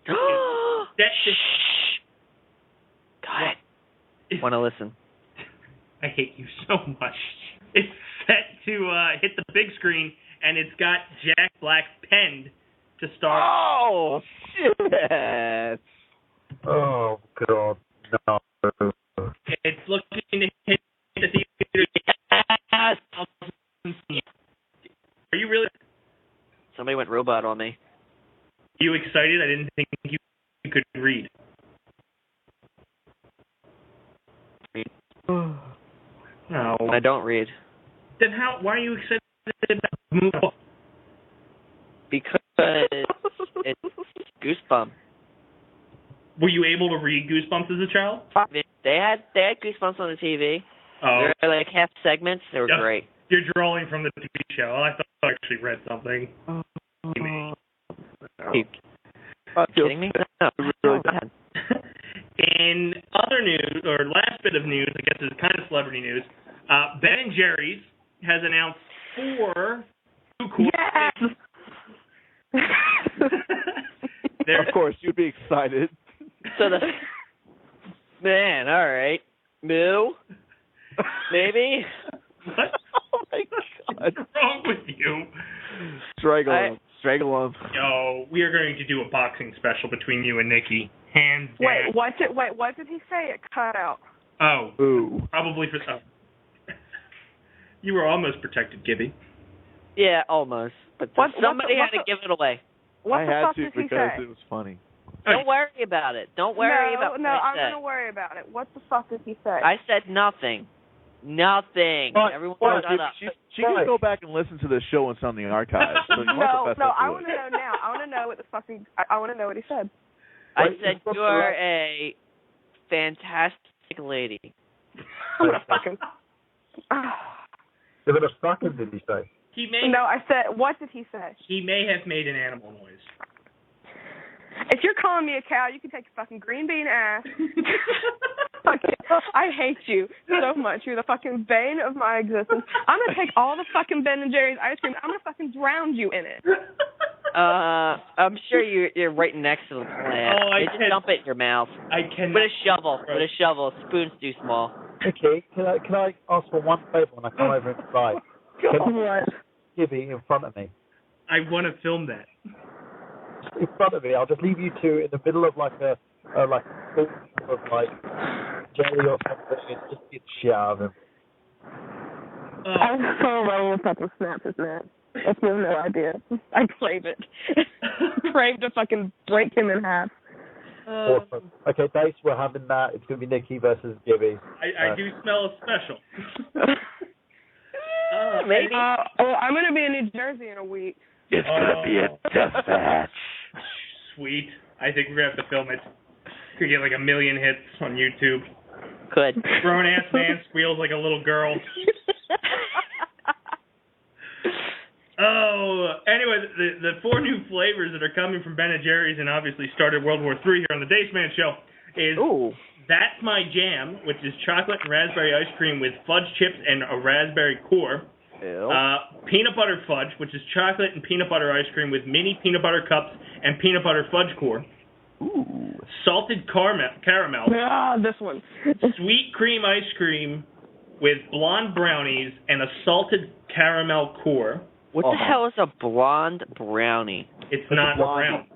God. Want to listen. I hate you so much. It's set to hit the big screen, and it's got Jack Black penned to star. Oh, shit. Oh, God. No. It's looking to hit the theater. Yes. Are you really? Somebody went robot on me. Are you excited? I didn't think you could read. No. I don't read. Then why are you excited about the movie? Because it's Goosebumps. Were you able to read Goosebumps as a child? They had Goosebumps on the TV. Oh. They were like half segments. They were great. You're drawing from the TV show. I thought I actually read something. Are you kidding me? No. In other news, or last bit of news, I guess it's kind of celebrity news, Ben & Jerry's has announced 4 new courses. Yes! Of course, you'd be excited. So man, all right. Moo? Maybe? What? Oh, my God. What's wrong with you? Strangle him. Yo, we are going to do a boxing special between you and Nikki. Hands down. What did he say? It cut out. Oh. Ooh. Probably for... Oh. You were almost protected, Gibby. Yeah, almost. But somebody had to give it away. What I the had fuck to did he because say? it was funny. Don't worry about it. Don't worry about what I I'm said. going to worry about it. What the fuck did he say? I said nothing. Nothing. Everyone shut up. She can go back and listen to the show and it's on the archives. So No, I want to know now. I want to know what the fuck I want to know what he said. I said you are a fantastic lady. I'm gonna fucking. You're gonna fuck him, did he say? No, I said. What did he say? He may have made an animal noise. If you're calling me a cow, you can take your fucking green bean ass. I hate you so much. You're the fucking bane of my existence. I'm gonna take all the fucking Ben and Jerry's ice cream. I'm gonna fucking drown you in it. I'm sure you're right next to the plant. Oh, I just dump it in your mouth. I can. With a shovel. With a shovel. Spoon's too small. Okay, can I ask for one favor when I come over and try? What? Gibby in front of me. I want to film that. In front of me, I'll just leave you two in the middle of like a of like jelly or something and just get shit out of him. I'm so ready to fucking snap his neck. If you have no idea. I crave it. Crave to fucking break him in half. Awesome. Okay, Dace, we're having that. It's going to be Nikki versus Gibby. I do smell a special. Maybe. I'm going to be in New Jersey in a week. It's going to be a death match. Sweet. I think we're going to have to film it. Could get like 1 million hits on YouTube. Could. Grown-ass man squeals like a little girl. Anyway, the 4 new flavors that are coming from Ben & Jerry's and obviously started World War III here on the Dace Man Show is That's My Jam, which is chocolate and raspberry ice cream with fudge chips and a raspberry core. Peanut butter fudge, which is chocolate and peanut butter ice cream with mini peanut butter cups and peanut butter fudge core. Salted caramel. This one. Sweet cream ice cream with blonde brownies and a salted caramel core. What the hell is a blonde brownie? It's not brown.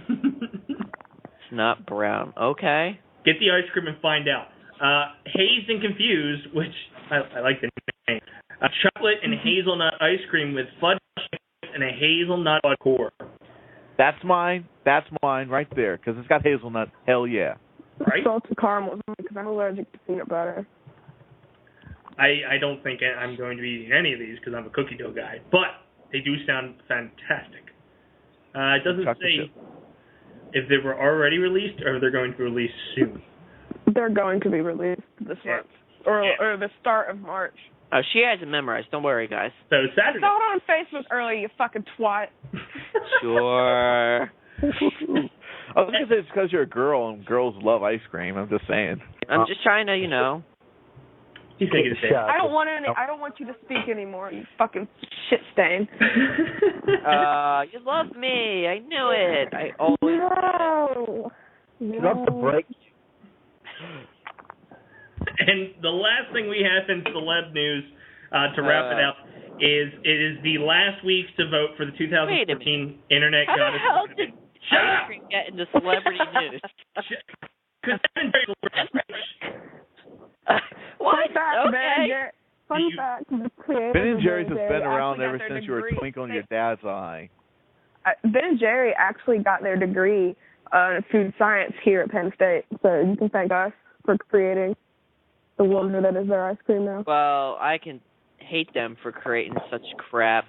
It's not brown. Okay. Get the ice cream and find out. Hazed and Confused, which I like the name. Chocolate and hazelnut ice cream with fudge and a hazelnut core. That's mine. That's mine right there because it's got hazelnut. Hell yeah. Right? Salted caramel because I'm allergic to peanut butter. I don't think I'm going to be eating any of these because I'm a cookie dough guy, but they do sound fantastic. It doesn't say if they were already released or they're going to be released soon. They're going to be released this month or the start of March. Oh, she has it memorized. Don't worry, guys. So Saturday. I saw it on Facebook earlier, you fucking twat. Sure. I was going to say it's because you're a girl and girls love ice cream. I'm just saying. I'm just trying to, you know. He's taking a I don't want you to speak anymore, you fucking shit stain. You love me. I knew it. I always No. You love to break. And the last thing we have in celeb news to wrap it up is it is the last week to vote for the 2014 Internet How Goddess. the hell did ice cream get into celebrity news? Because What? Fun fact, Ben & Jerry's has been around ever since you were a twinkle in your dad's eye. Ben & Jerry actually got their degree in food science here at Penn State, so you can thank us for creating the wonder that is their ice cream now. Well, I can hate them for creating such crap.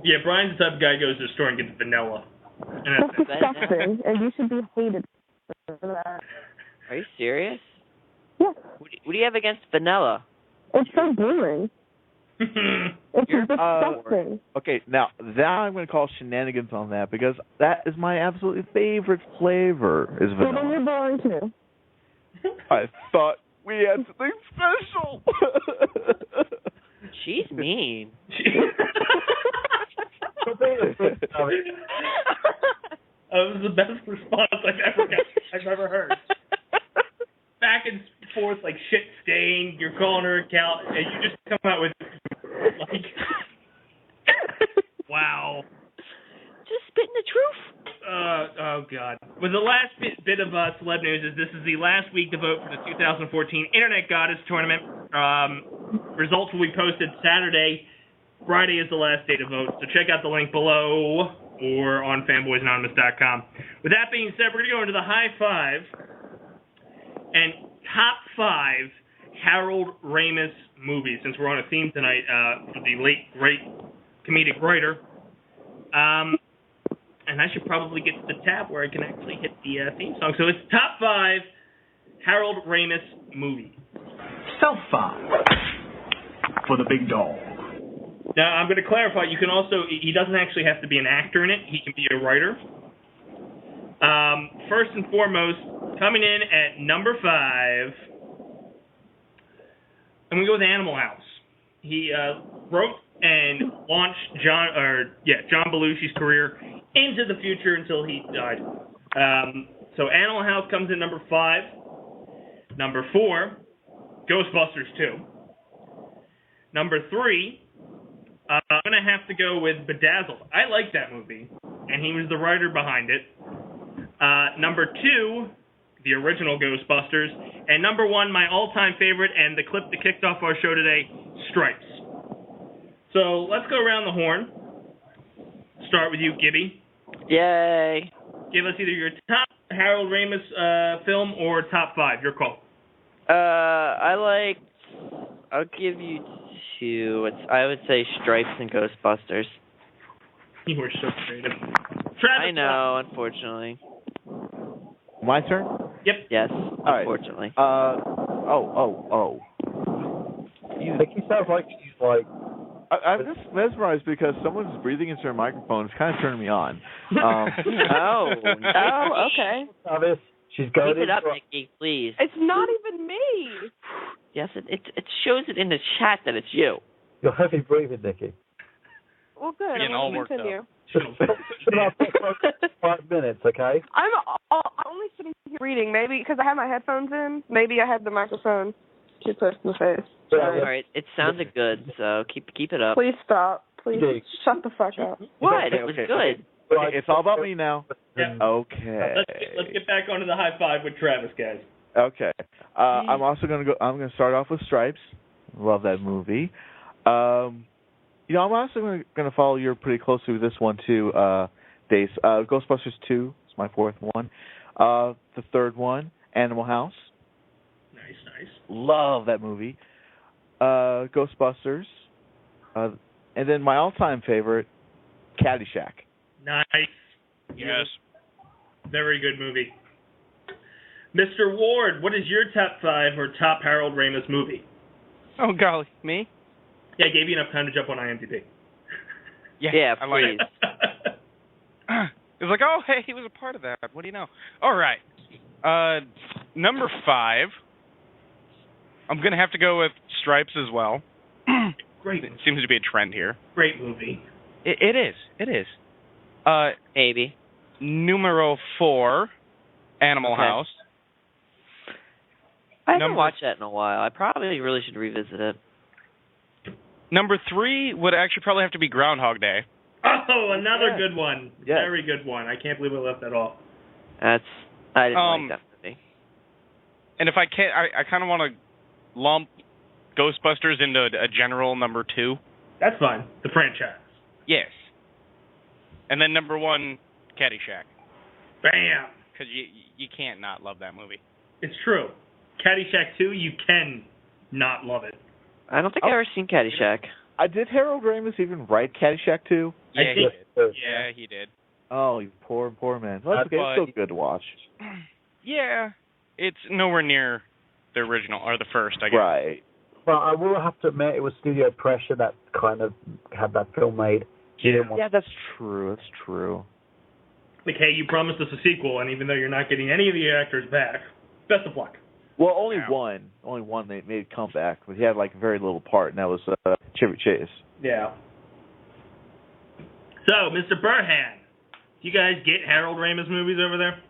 Yeah, Brian's the type of guy who goes to the store and gets vanilla. And that's disgusting, and you should be hated for that. Are you serious? Yes. What do you have against vanilla? It's so boring. It's You're disgusting. Okay, now I'm going to call shenanigans on that because that is my absolutely favorite flavor is So then vanilla. you're boring too. I thought we had something special. She's mean. That was the best response I've ever heard. Back and forth like shit stained. You're calling her a cow, and you just come out with like, wow. Just spitting the truth. Oh God. Well, the last bit of celeb news is this is the last week to vote for the 2014 Internet Goddess Tournament. Results will be posted Saturday. Friday is the last day to vote, so check out the link below or on fanboysanonymous.com. With that being said, we're going to go into the high five and top 5 Harold Ramis movies, since we're on a theme tonight for the late, great comedic writer. And I should probably get to the tab where I can actually hit the theme song. So it's top 5 Harold Ramis movies. Self 5 for the big dog. Now, I'm going to clarify, you can also, he doesn't actually have to be an actor in it, he can be a writer. First and foremost, coming in at number 5, I'm going to go with Animal House. He wrote and launched John Belushi's career into the future until he died. So Animal House comes in number 5. Number 4, Ghostbusters 2. Number 3, I'm going to have to go with Bedazzled. I like that movie, and he was the writer behind it. Number 2, the original Ghostbusters. And number 1, my all-time favorite, and the clip that kicked off our show today, Stripes. So let's go around the horn. Start with you, Gibby. Yay. Give us either your top Harold Ramis film or top 5. Your call. I'll give you 2. I would say Stripes and Ghostbusters. You were so creative. Travis, I know, unfortunately. My turn? Yep. Yes, All unfortunately. Right. He sounds like he's like. I'm just mesmerized because someone's breathing into their microphone. It's kind of turning me on. Oh, okay. Travis, she's going. Keep it up, Nikki, please. It's not even me. Yes, it shows it in the chat that it's you. You're heavy breathing, Nikki. Well, good. Getting all worked continue. Just about 5 minutes, okay? I'm only sitting here reading. Maybe because I have my headphones in. Maybe I had the microphone too close to the face. All right, it sounded good, so keep it up. Please stop. Please shut the fuck up. What? It was good. Okay, it's all about me now. Yeah. Okay. Let's get back onto the high 5 with Travis, guys. Okay. I'm also going to go. I'm going to start off with Stripes. Love that movie. I'm also going to follow you pretty closely with this one too, Dace. Ghostbusters 2 is my 4th one. The 3rd one, Animal House. Nice. Love that movie. Ghostbusters. And then my all-time favorite, Caddyshack. Nice. Yes. Very good movie. Mr. Ward, what is your top 5 or top Harold Ramis movie? Oh, golly. Me? Yeah, I gave you enough time to jump on IMDb. Yeah, I like please. it. It was like, oh, hey, he was a part of that. What do you know? All right. Number 5, I'm going to have to go with Stripes as well. Great. It seems to be a trend here. Great movie. It is. Maybe. Numero 4, Animal House. I haven't watched that in a while. I probably really should revisit it. Number 3 would actually probably have to be Groundhog Day. Oh, another good one. Yeah. Very good one. I can't believe I left that off. I didn't like that movie. And if I can't, I kind of want to lump Ghostbusters into a general number 2. That's fine. The franchise. Yes. And then number 1, Caddyshack. Bam. Because you can't not love that movie. It's true. Caddyshack 2, you can not love it. I don't think I've ever seen Caddyshack. Did Harold Ramis even write Caddyshack 2? Yeah, he did. Yeah, he did. Oh, you poor man. Well, that's okay. It's still good to watch. Yeah. It's nowhere near the original, or the first, I guess. Right. But I will have to admit, it was studio pressure that kind of had that film made. Yeah, that's true. That's true. Like, hey, you promised us a sequel, and even though you're not getting any of the actors back, best of luck. Well, only one they made a comeback, but he had like very little part, and that was Chevy Chase. Yeah. So, Mr. Burhan, do you guys get Harold Ramis movies over there?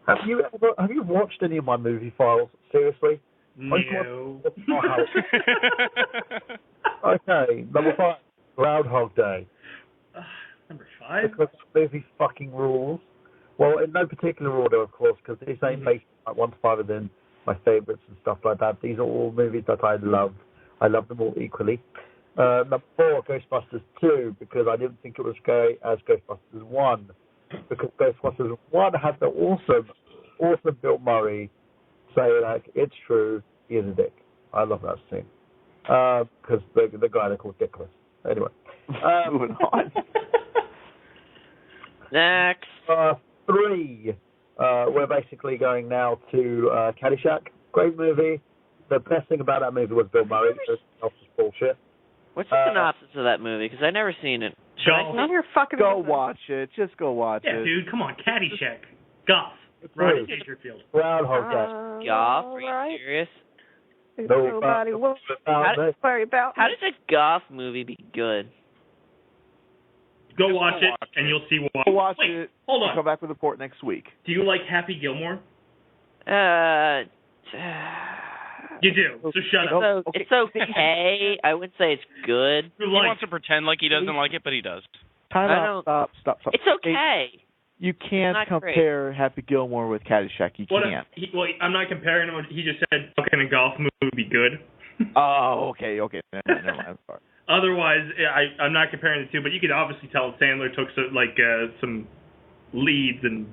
Have you watched any of my movie files? Seriously? No. Okay, number 5, Groundhog Day. Number 5? Because the movie fucking rules. Well, in no particular order, of course, because these ain't based like 1 to 5 and then my favourites and stuff like that. These are all movies that I love. I love them all equally. Number 4, Ghostbusters 2, because I didn't think it was great as Ghostbusters 1. Because Ghostbusters 1 had the awesome Bill Murray saying, like, it's true, he's a dick. I love that scene. Because the guy they called Dickless. Anyway. Moving on. Next. 3. We're basically going now to Caddyshack. Great movie. The best thing about that movie was Bill Murray. Everything else was bullshit. What's the synopsis of that movie? Because I've never seen it. Go watch it. Just go watch it. Yeah, dude, come on. Caddyshack. Golf. Rodney Dangerfield. Groundhog Day. Golf? Are you serious? Nobody wants to worry about. How does a golf movie be good? Go watch it, and you'll see why. Go watch it. Hold on. Come back with a report next week. Do you like Happy Gilmore? You do. So shut up. It's okay. I wouldn't say it's good. He wants to pretend like he doesn't like it, but he does. Time out. Stop. It's okay. You can't compare Happy Gilmore with Caddyshack. You can't. I'm not comparing him. He just said, "How can a golf movie be good?" Oh, okay. Never mind. I'm sorry. Otherwise, I'm not comparing the two, but you could obviously tell Sandler took some leads and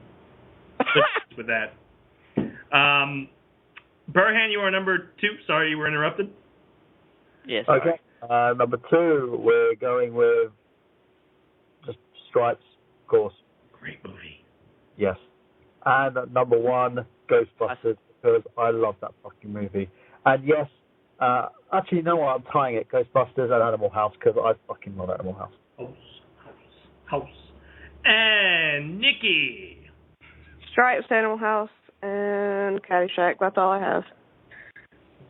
with that. Burhan, you are number 2. Sorry, you were interrupted. Yes. Okay. Number 2, we're going with just Stripes, of course. Great movie. Yes. And number 1, Ghostbusters, because I love that fucking movie. And yes, actually, you know what? I'm tying it, Ghostbusters and Animal House, because I fucking love Animal House. House. And Nikki. Stripes, Animal House, and Caddyshack. That's all I have.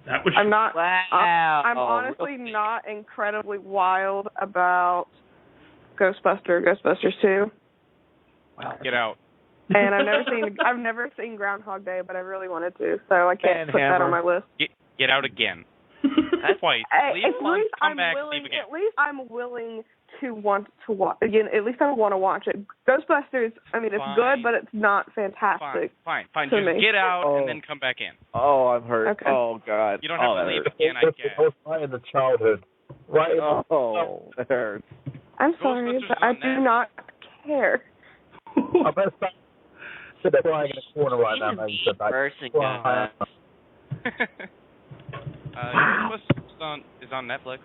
That was. I'm not. Wow. I'm honestly not incredibly wild about Ghostbusters 2. Wow. Get out. And I've never seen Groundhog Day, but I really wanted to, so I can't put that on my list. Get out again. Twice. At least I'm willing to want to watch. Again, at least I want to watch it. Ghostbusters. I mean, it's good, but it's not fantastic. Fine. To Just me. get out and then come back in. Oh, I'm hurt. Okay. Oh God. You don't have to leave again. I guess. I was right in the childhood. Right. It hurts. I'm sorry, but I do not care. I better stop sitting there crying in a corner right now. Man. Ghostbusters is on Netflix.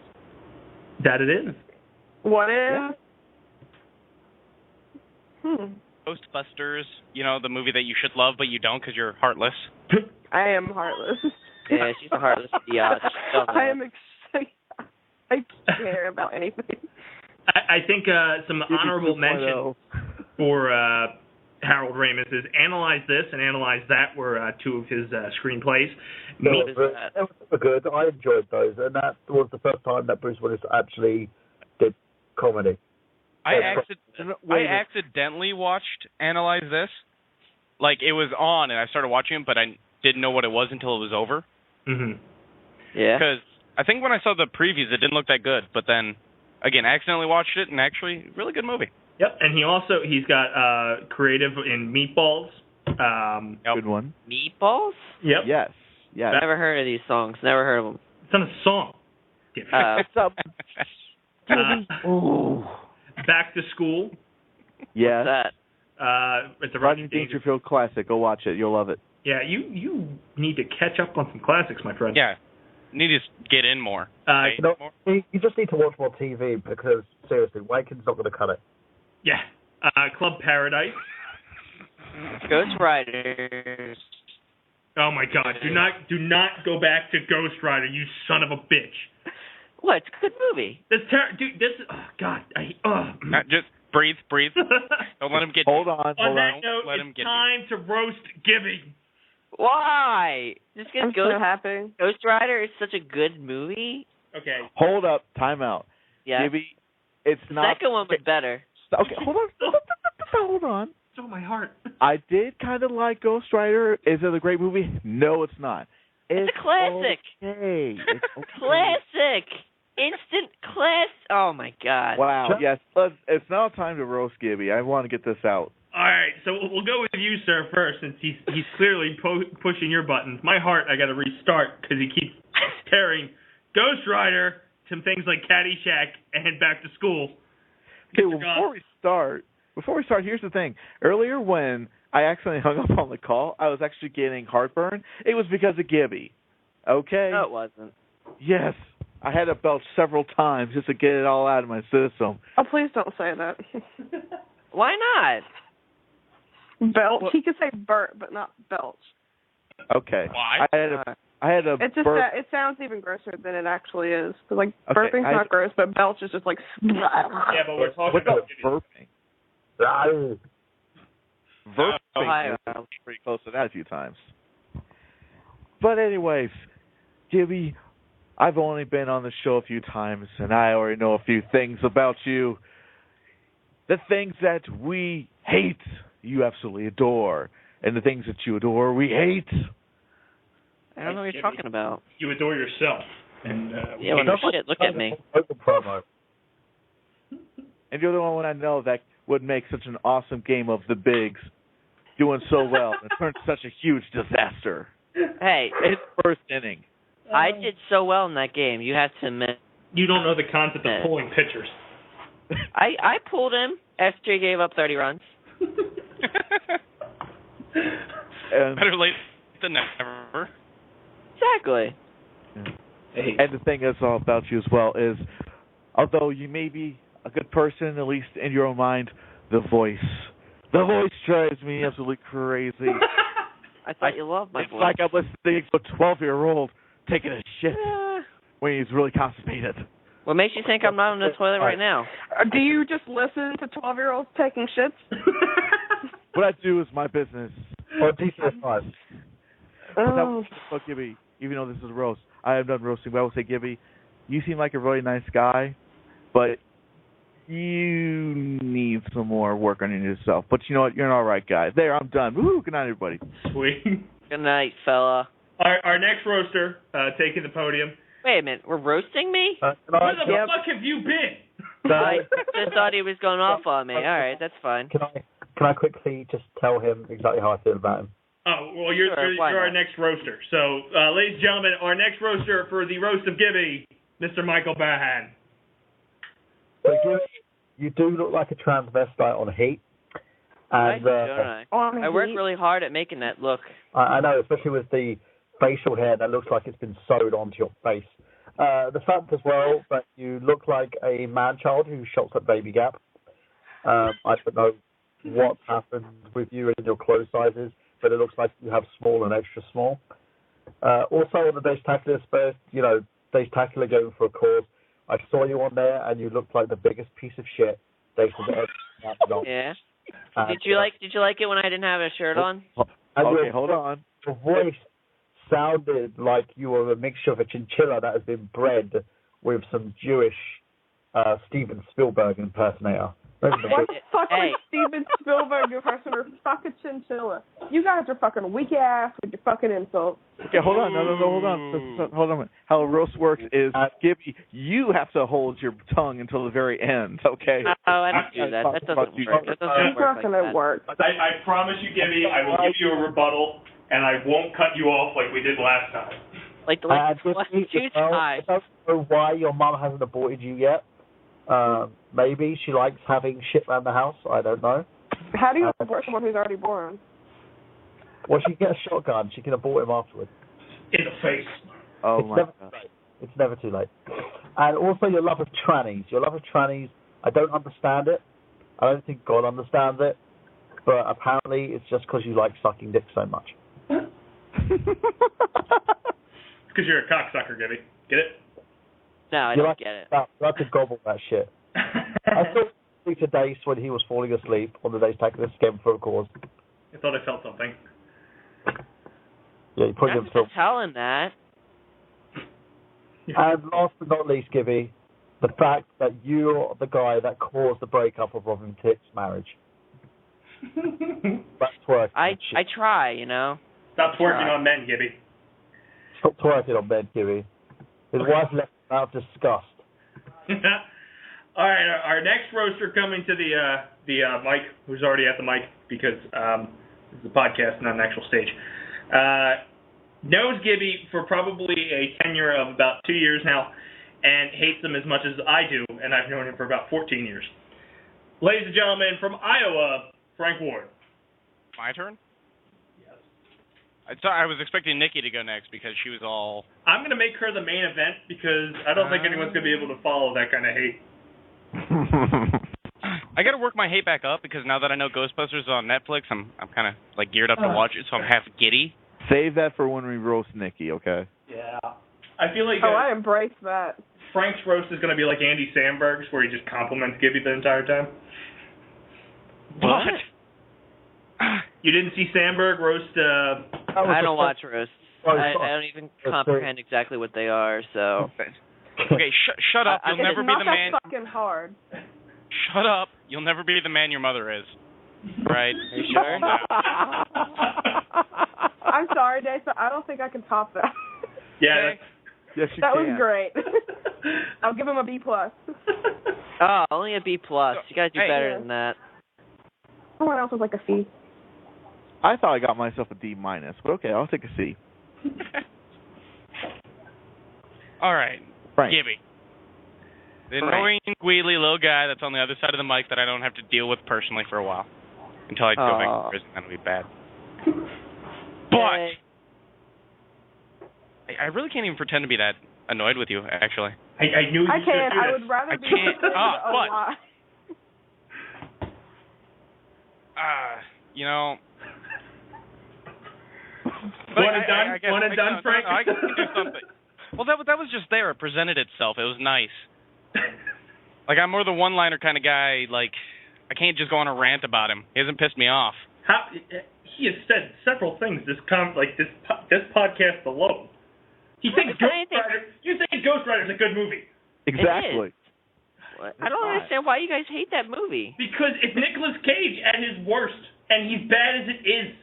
That it is. What is? Ghostbusters, the movie that you should love, but you don't because you're heartless. I am heartless. Yeah, she's a heartless biatch. I am excited. I don't care about anything. I think some honorable mentions for Harold Ramis is Analyze This and Analyze That were 2 of his screenplays. They were good. I enjoyed those, and that was the first time that Bruce Willis actually did comedy. I accidentally watched Analyze This. Like, it was on, and I started watching it, but I didn't know what it was until it was over. Mm-hmm. Yeah. Because I think when I saw the previews, it didn't look that good, but then, again, I accidentally watched it, and actually, really good movie. Yep, and he's got creative in Meatballs. Good one. Meatballs? Yep. Yes. Never heard of these songs. Never heard of them. It's not a song. It's up. Back to School. Yes. What's that? It's a Rodney Dangerfield classic. Go watch it. You'll love it. Yeah, you need to catch up on some classics, my friend. Yeah. Need to get in more. You just need to watch more TV because, seriously, Waken's not going to cut it. Yeah. Club Paradise. Ghost Riders. Oh, Oh my God! Do not go back to Ghost Rider, you son of a bitch. What? It's a good movie. Dude, this. Oh God! Just breathe. Don't let him get. Hold on. On that note, it's time to roast Gibby. Why? Just I'm because so happy. Ghost Rider is such a good movie. Okay. Hold up. Time out. Yeah. Gibby, it's The not. second one was better. Okay, hold on. Hold on. Oh, my heart. I did kind of like Ghost Rider. Is it a great movie? No, it's not. It's a classic. Okay. It's okay. Classic. Instant class. Oh my God. Wow. Yes. It's now time to roast Gibby. I want to get this out. All right, so we'll go with you, sir, first, since he's clearly pushing your buttons. My heart, I got to restart because he keeps tearing Ghost Rider to things like Caddyshack and Back to School. Okay. Well, before we start, here's the thing. Earlier, when I accidentally hung up on the call, I was actually getting heartburn. It was because of Gibby. Okay. No, it wasn't. Yes. I had to belch several times just to get it all out of my system. Oh, please don't say that. Why not? Belch. He could say Bert, but not belch. Okay. Why? I had a It just burp. it sounds even grosser than it actually is. Like Okay, burping's not gross, but belch is just like. Yeah, but we're talking What about about burping? Burping is pretty close to that a few times. But anyways, Gibby, I've only been on the show a few times, and I already know a few things about you. The things that we hate, you absolutely adore. And the things that you adore, we hate. I don't know what you're talking about. You adore yourself. And yeah, well, no shit. Look at me. And you're the one I know that would make such an awesome game of the Bigs doing so well and turned such a huge disaster. Hey. It's first inning. I did so well in that game. You have to admit. You don't know the concept of pulling pitchers. I pulled him after he gave up 30 runs. Better late than never. Exactly. And the thing is all about you as well is, although you may be a good person, at least in your own mind, the voice drives me absolutely crazy. I thought you loved my voice. voice. It's like I'm listening to a 12-year-old taking a shit when he's really constipated. What makes you think I'm not on the toilet right now? Do you just listen to 12-year-olds taking shits? What I do is my business. Or TCS5. Oh. So, Gibby, even though this is a roast, I have done roasting, but I will say, Gibby, you seem like a really nice guy, but you need some more work on yourself. But you know what? You're an all right guy. There, I'm done. Woo! Good night, everybody. Sweet. Good night, fella. Our next roaster taking the podium. Wait a minute. We're roasting me? Where the fuck have you been? I just thought he was going off on me. All right, that's fine. Can I quickly just tell him exactly how I feel about him? Oh, well, you're our next roaster. So, ladies and gentlemen, our next roaster for the roast of Gibby, Mr. Michael Bahan. So, Gibby, you do look like a transvestite on Heat. And, I worked really hard at making that look. I know, especially with the facial hair that looks like it's been sewed onto your face. The fact as well that you look like a man-child who shops at Baby Gap. I don't know what happened with you and your clothes sizes, but it looks like you have small and extra small. Also on the Dace Tackler space, Dace Tackler going for a cause. I saw you on there and you looked like the biggest piece of shit Dace has ever done. Yeah. Did you like it when I didn't have a shirt on? Okay, hold on. Your voice sounded like you were a mixture of a chinchilla that has been bred with some Jewish Steven Spielberg impersonator. What the fuck is Steven Spielberg impersonator? Fucking chinchilla. You guys are fucking weak ass with your fucking insults. Okay, hold on. No, hold on. Hold on. How a roast works is, Gibby, you have to hold your tongue until the very end, okay? Oh, I don't do that. That doesn't work. That doesn't work like that. I promise you, Gibby, I will give you a rebuttal, and I won't cut you off like we did last time. Like huge I don't know why your mum hasn't aborted you yet. Maybe she likes having shit around the house. I don't know. How do you abort someone who's already born? Well, she can get a shotgun. She can abort him afterwards. In the face. Oh, my God. It's never too late. And also your love of trannies. Your love of trannies, I don't understand it. I don't think God understands it. But apparently it's just because you like sucking dick so much. because you're a cocksucker, Gibby. Get it? No, I You don't like, get it. You like to gobble that shit. I still speak to Dace when he was falling asleep on the Dace taking the skin for a cause. I thought I felt something. Yeah, he put That's himself. to tell him that. And last but not least, Gibby, the fact that you're the guy that caused the breakup of Robin Thicke's marriage. That's twerking. I try, you know. Stop twerking on men, Gibby. Stop twerking on men, Gibby. His wife left him out of disgust. All right, our next roaster coming to the mic, who's already at the mic because this is a podcast, not an actual stage. Knows Gibby for probably a tenure of about 2 years now, and hates him as much as I do, and I've known him for about 14 years. Ladies and gentlemen, from Iowa, Frank Ward. My turn? Yes. I was expecting Nikki to go next because she was all... I'm going to make her the main event because I don't think anyone's going to be able to follow that kind of hate. I got to work my hate back up because now that I know Ghostbusters is on Netflix, I'm kind of like geared up to watch it, so I'm half giddy. Save that for when we roast Nikki, okay? Yeah. I feel like I embrace that. Frank's roast is going to be like Andy Samberg's, where he just compliments Gibby the entire time. What? You didn't see Samberg roast? I don't watch roasts. I don't even comprehend exactly what they are. So. Okay, shut up. You'll never be the man. It's not that fucking hard. Shut up. You'll never be the man your mother is. Right? Are you sure? I'm sorry, Dace, but I don't think I can top that. Yeah. Yes, you that can. was great. I'll give him a B+. Oh, only a B+. You guys do better than that. Someone else was like a C. I thought I got myself a D-, but okay, I'll take a C. All right. Frank. Gibby. The annoying, squealy little guy that's on the other side of the mic that I don't have to deal with personally for a while. Until I go back to prison, that'll be bad. But I really can't even pretend to be that annoyed with you, actually. I knew you I can. do I this. would rather I be can't. a lie. You know. One and done, Frank? No, I can do something. Well, that was just there. It presented itself. It was nice. Like, I'm more the one-liner kind of guy. Like, I can't just go on a rant about him. He hasn't pissed me off. He has said several things this podcast alone. He thinks Ghost Rider. You think Ghost Rider is a good movie? Exactly. I don't understand why you guys hate that movie. Because it's Nicolas Cage at his worst, and he's bad as it is.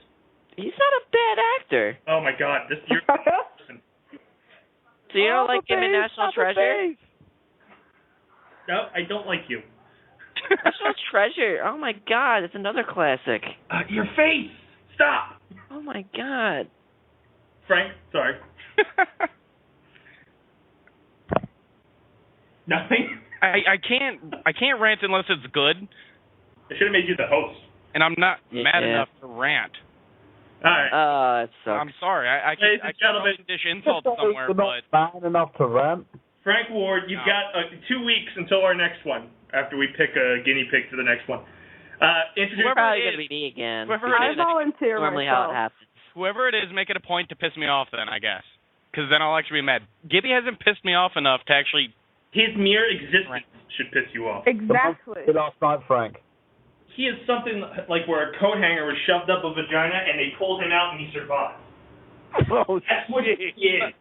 He's not a bad actor. Oh my God, you're So you don't like him in National Treasure? No, I don't like you. National Treasure. Oh my God, it's another classic. Your face. Stop. Oh my God. Frank, sorry. Nothing. I can't rant unless it's good. I should have made you the host. And I'm not mad enough to rant. All right. It sucks. I'm sorry. I can't dish insults somewhere, but bad enough to rant. Frank Ward, you've got 2 weeks until our next one. After we pick a guinea pig for the next one. It's probably going to be me again. I volunteer normally myself. how it happens. Whoever it is, make it a point to piss me off then, I guess. Because then I'll actually be mad. Gibby hasn't pissed me off enough to actually... His mere existence should piss you off. Exactly. Last night, Frank. He is something like where a coat hanger was shoved up a vagina and they pulled him out and he survived. Oh, That's what he is.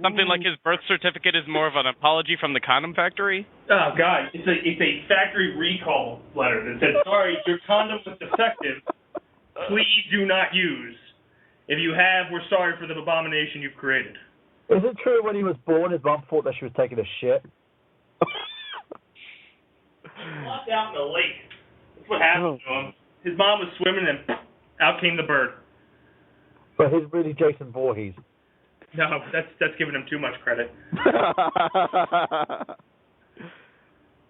Something like his birth certificate is more of an apology from the condom factory? Oh, God. It's a factory recall letter that says, sorry, your condom was defective. Please do not use. If you have, we're sorry for the abomination you've created. Is it true when he was born, his mum thought that she was taking a shit? Locked out in the lake. That's what happened to him. His mom was swimming and out came the bird. But he's really Jason Voorhees. No, that's giving him too much credit. All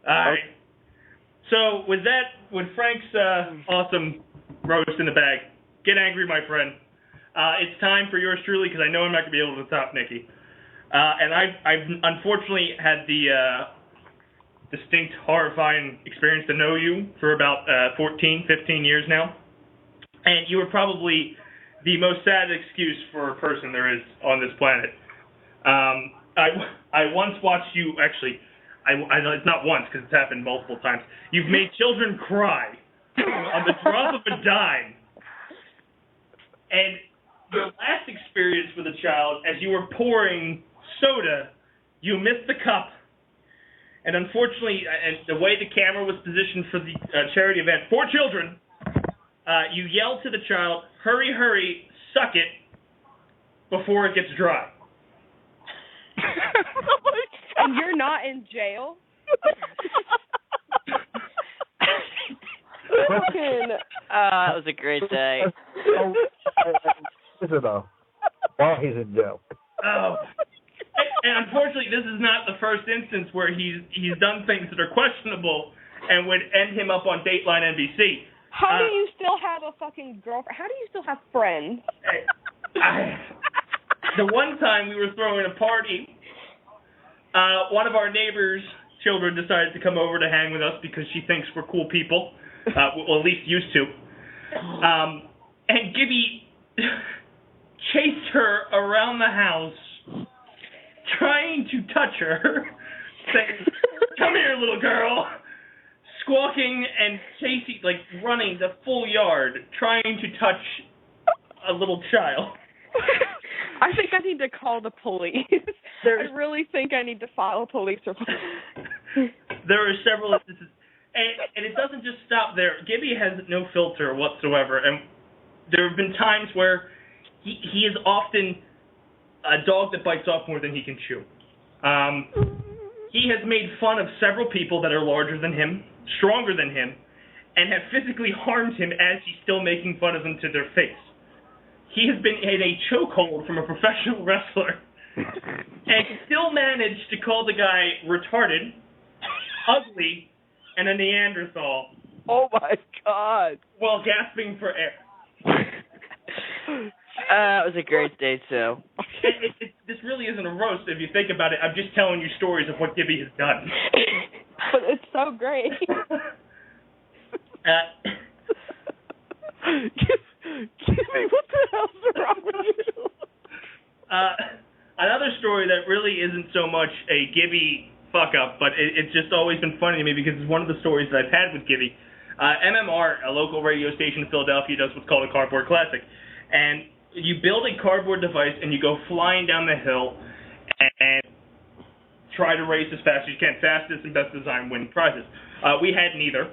right. So with Frank's awesome roast in the bag, get angry, my friend. It's time for yours truly because I know I'm not going to be able to top Nikki. And I've unfortunately had the distinct, horrifying experience to know you for about 14, 15 years now. And you were probably the most sad excuse for a person there is on this planet. I once watched you, actually, I know it's not once because it's happened multiple times. You've made children cry on the drop of a dime. And your last experience with a child, as you were pouring soda, you missed the cup. And unfortunately, and the way the camera was positioned for the charity event for children, you yelled to the child, "Hurry, hurry, suck it before it gets dry." And you're not in jail? That was a great day. While he's in jail. Oh. And unfortunately, this is not the first instance where he's done things that are questionable and would end him up on Dateline NBC. How do you still have a fucking girlfriend? How do you still have friends? The one time we were throwing a party, one of our neighbors' children decided to come over to hang with us because she thinks we're cool people, well, at least used to. And Gibby chased her around the house, trying to touch her, saying, "Come here, little girl," squawking and chasing, like running the full yard, trying to touch a little child. I think I need to call the police. I really think I need to file a police report. There are several instances, and it doesn't just stop there. Gibby has no filter whatsoever, and there have been times where he is often a dog that bites off more than he can chew. He has made fun of several people that are larger than him, stronger than him, and have physically harmed him as he's still making fun of them to their face. He has been in a chokehold from a professional wrestler and still managed to call the guy retarded, ugly, and a Neanderthal. Oh, my God. While gasping for air. It was a great day, too. This really isn't a roast if you think about it. I'm just telling you stories of what Gibby has done. But it's so great. Gibby, what the hell's wrong with you? Another story that really isn't so much a Gibby fuck-up, but it's just always been funny to me because it's one of the stories that I've had with Gibby. MMR, a local radio station in Philadelphia, does what's called a cardboard classic. And you build a cardboard device and you go flying down the hill and try to race as fast as you can. Fastest and best design win prizes. We had neither.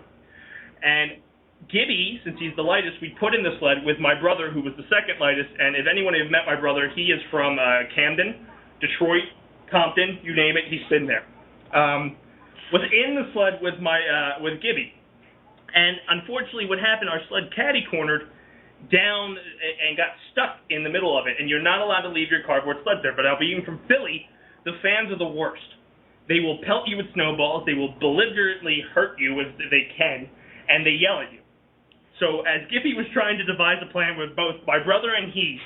And Gibby, since he's the lightest, we put in the sled with my brother, who was the second lightest. And if anyone has met my brother, he is from Camden, Detroit, Compton, you name it, he's been there. Was in the sled with with Gibby. And unfortunately, what happened, our sled caddy-cornered down and got stuck in the middle of it. And you're not allowed to leave your cardboard sled there. But I'll be even from Philly, the fans are the worst. They will pelt you with snowballs. They will belligerently hurt you if they can. And they yell at you. So as Gibby was trying to devise a plan with both my brother and he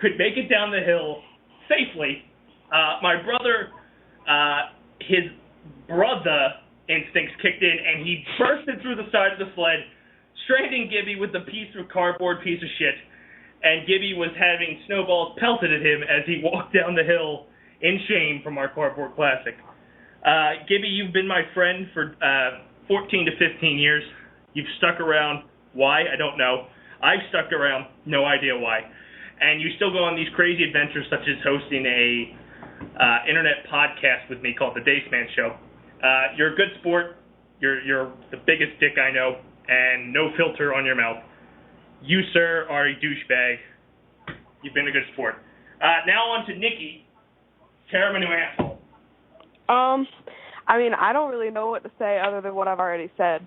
could make it down the hill safely, my brother, his brother instincts kicked in, and he bursted through the side of the sled, stranding Gibby with the cardboard piece of shit. And Gibby was having snowballs pelted at him as he walked down the hill in shame from our cardboard classic. Gibby, you've been my friend for 14 to 15 years. You've stuck around. Why? I don't know. I've stuck around. No idea why. And you still go on these crazy adventures, such as hosting a internet podcast with me called the Dace Man Show. You're a good sport. You're the biggest dick I know, and no filter on your mouth. You, sir, are a douchebag. You've been a good sport. Now on to Nikki. Tear him a new asshole. I mean, I don't really know what to say other than what I've already said.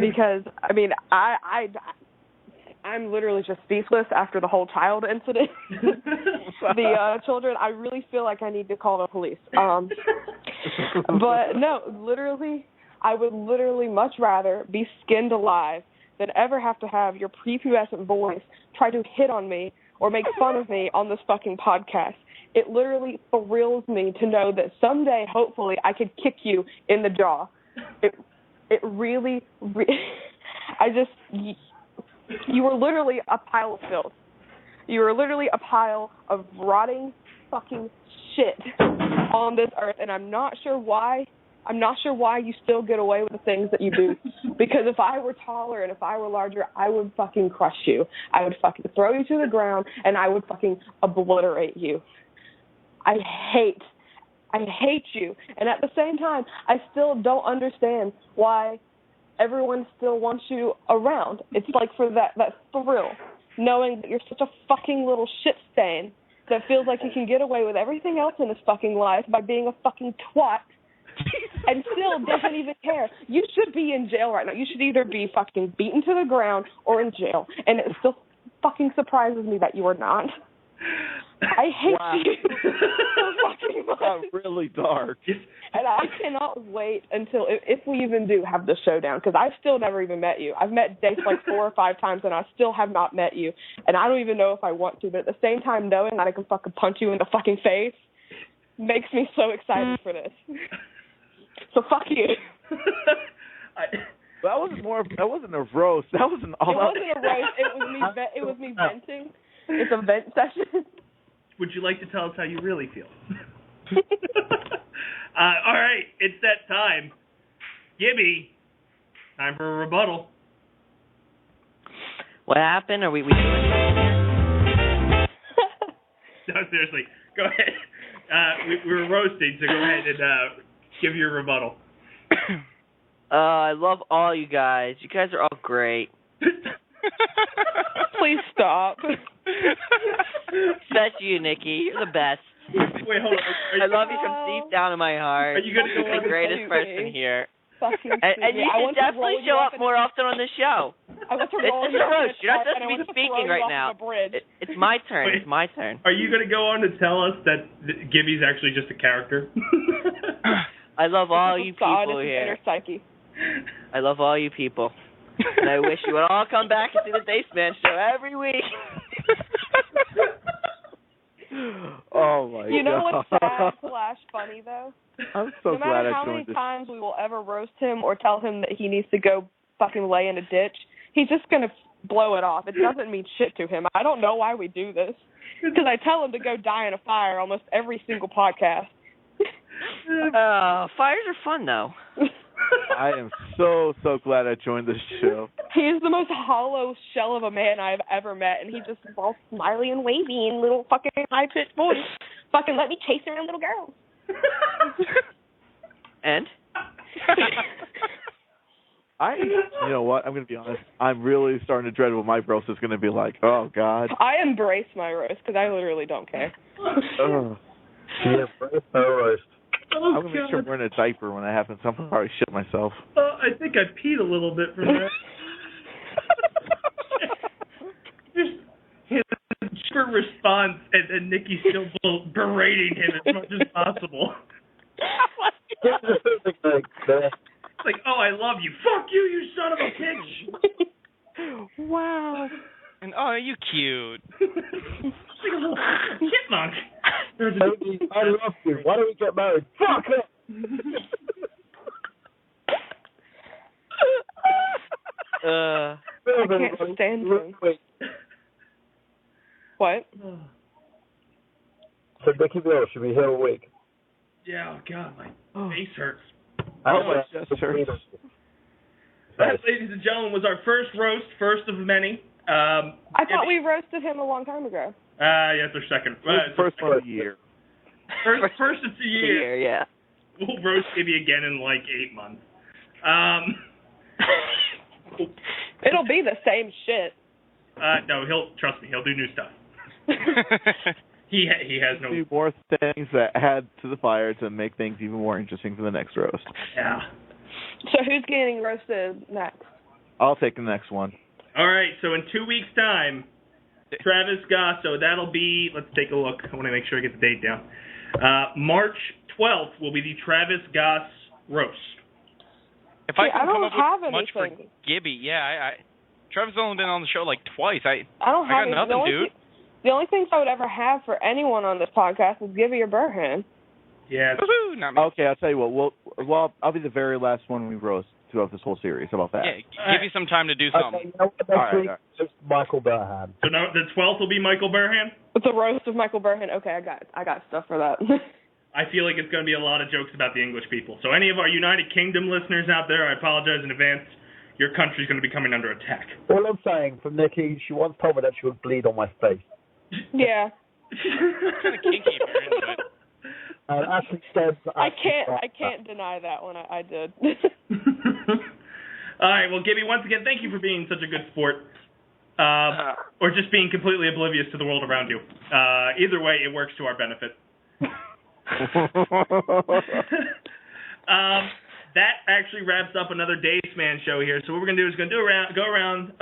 Because, I mean, I'm literally just speechless after the whole child incident. The children, I really feel like I need to call the police. But, no, literally, I would literally much rather be skinned alive than ever have to have your prepubescent voice try to hit on me or make fun of me on this fucking podcast. It literally thrills me to know that someday, hopefully, I could kick you in the jaw. It really, you were literally a pile of filth. You are literally a pile of rotting fucking shit on this earth, and I'm not sure why you still get away with the things that you do. Because if I were taller and if I were larger, I would fucking crush you. I would fucking throw you to the ground, and I would fucking obliterate you. I hate you. And at the same time, I still don't understand why everyone still wants you around. It's like for that thrill, knowing that you're such a fucking little shit stain that feels like you can get away with everything else in this fucking life by being a fucking twat and still doesn't even care. You should be in jail right now. You should either be fucking beaten to the ground or in jail. And it still fucking surprises me that you are not. I hate you so fucking much. Got really dark. And I cannot wait until, if we even do have the showdown, because I've still never even met you. I've met Dace like 4 or 5 times, and I still have not met you. And I don't even know if I want to, but at the same time, knowing that I can fucking punch you in the fucking face makes me so excited for this. So fuck you. That wasn't a roast. That was an all out. It wasn't a roast. It was me venting. It's a vent session. Would you like to tell us how you really feel? All right, it's that time. Gibby, time for a rebuttal. What happened? Are we doing anything here? No, seriously. Go ahead. We were roasting, so go ahead and give your rebuttal. I love all you guys. You guys are all great. Please stop. Especially you, Nikki. You're the best. Wait, hold on. I love you from deep down in my heart. Are you going to go You're on the greatest person here. And you should definitely show up more often on the show. I want to roll It's a roast. You're not supposed to be speaking right now. It's my turn. Wait. It's my turn. Are you going to go on to tell us that Gibby's actually just a character? I love all you people here. Psyche. I love all you people. And I wish you would all come back and see the Dace Man show every week. Oh my god. You know what's sad / funny though? I'm so glad I joined this. No matter how many times we will ever roast him or tell him that he needs to go fucking lay in a ditch, he's just going to blow it off. It doesn't mean shit to him. I don't know why we do this. Because I tell him to go die in a fire almost every single podcast. Fires are fun though. I am so glad I joined this show. He is the most hollow shell of a man I've ever met, and he's just all smiley and wavy and little fucking high-pitched voice. Fucking let me chase around little girls. And? You know what? I'm going to be honest. I'm really starting to dread what my roast is going to be like. Oh, God. I embrace my roast because I literally don't care. Yeah, embrace my roast. I'm going to make sure I'm wearing a diaper when that happens. I'm probably shit myself. I think I peed a little bit from that. His short response, and Nikki still berating him as much as possible. It's like, oh, I love you. Fuck you, you son of a bitch. Wow. And oh, you cute. It's like a little chipmunk. I love you. Why don't we get married? Fuck it. I can't stand him. What? So Nikki Bill should be here a week. Yeah, oh God, my face hurts. My chest hurts. That, ladies and gentlemen, was our first roast, first of many. I thought we roasted him a long time ago. Yeah, it's our second. First of the year. First of the year. Yeah. We'll roast Gibby again in like 8 months. It'll be the same shit. No, trust me, he'll do new stuff. He has no. Do more things that add to the fire to make things even more interesting for the next roast. Yeah. So who's getting roasted next? I'll take the next one. All right. So in 2 weeks' time, Travis Goss. So that'll be. Let's take a look. I want to make sure I get the date down. March 12th will be the Travis Goss roast. If I can come up with anything. much for Gibby, yeah, Travis has only been on the show like twice. I don't have got nothing, dude. The only things I would ever have for anyone on this podcast is Gibby or Burhan. Yeah. Woohoo, not me. Okay, I'll tell you what. Well, I'll be the very last one we roast. throughout this whole series. How about that? Yeah, give you some time to do something. Okay, you know what, next week, it's Michael Burhan. So no, the 12th will be Michael Burhan? With the roast of Michael Burhan. Okay, I got stuff for that. I feel like it's going to be a lot of jokes about the English people. So any of our United Kingdom listeners out there, I apologize in advance. Your country's going to be coming under attack. All I'm saying, from Nikki, she once told me that she would bleed on my face. Yeah. Kind of kinky if you're into it. Ashley said... I can't deny that one. I did. All right, well, Gibby, once again, thank you for being such a good sport. Or just being completely oblivious to the world around you. Either way, it works to our benefit. That actually wraps up another Dace Man show here. So what we're going to do is go around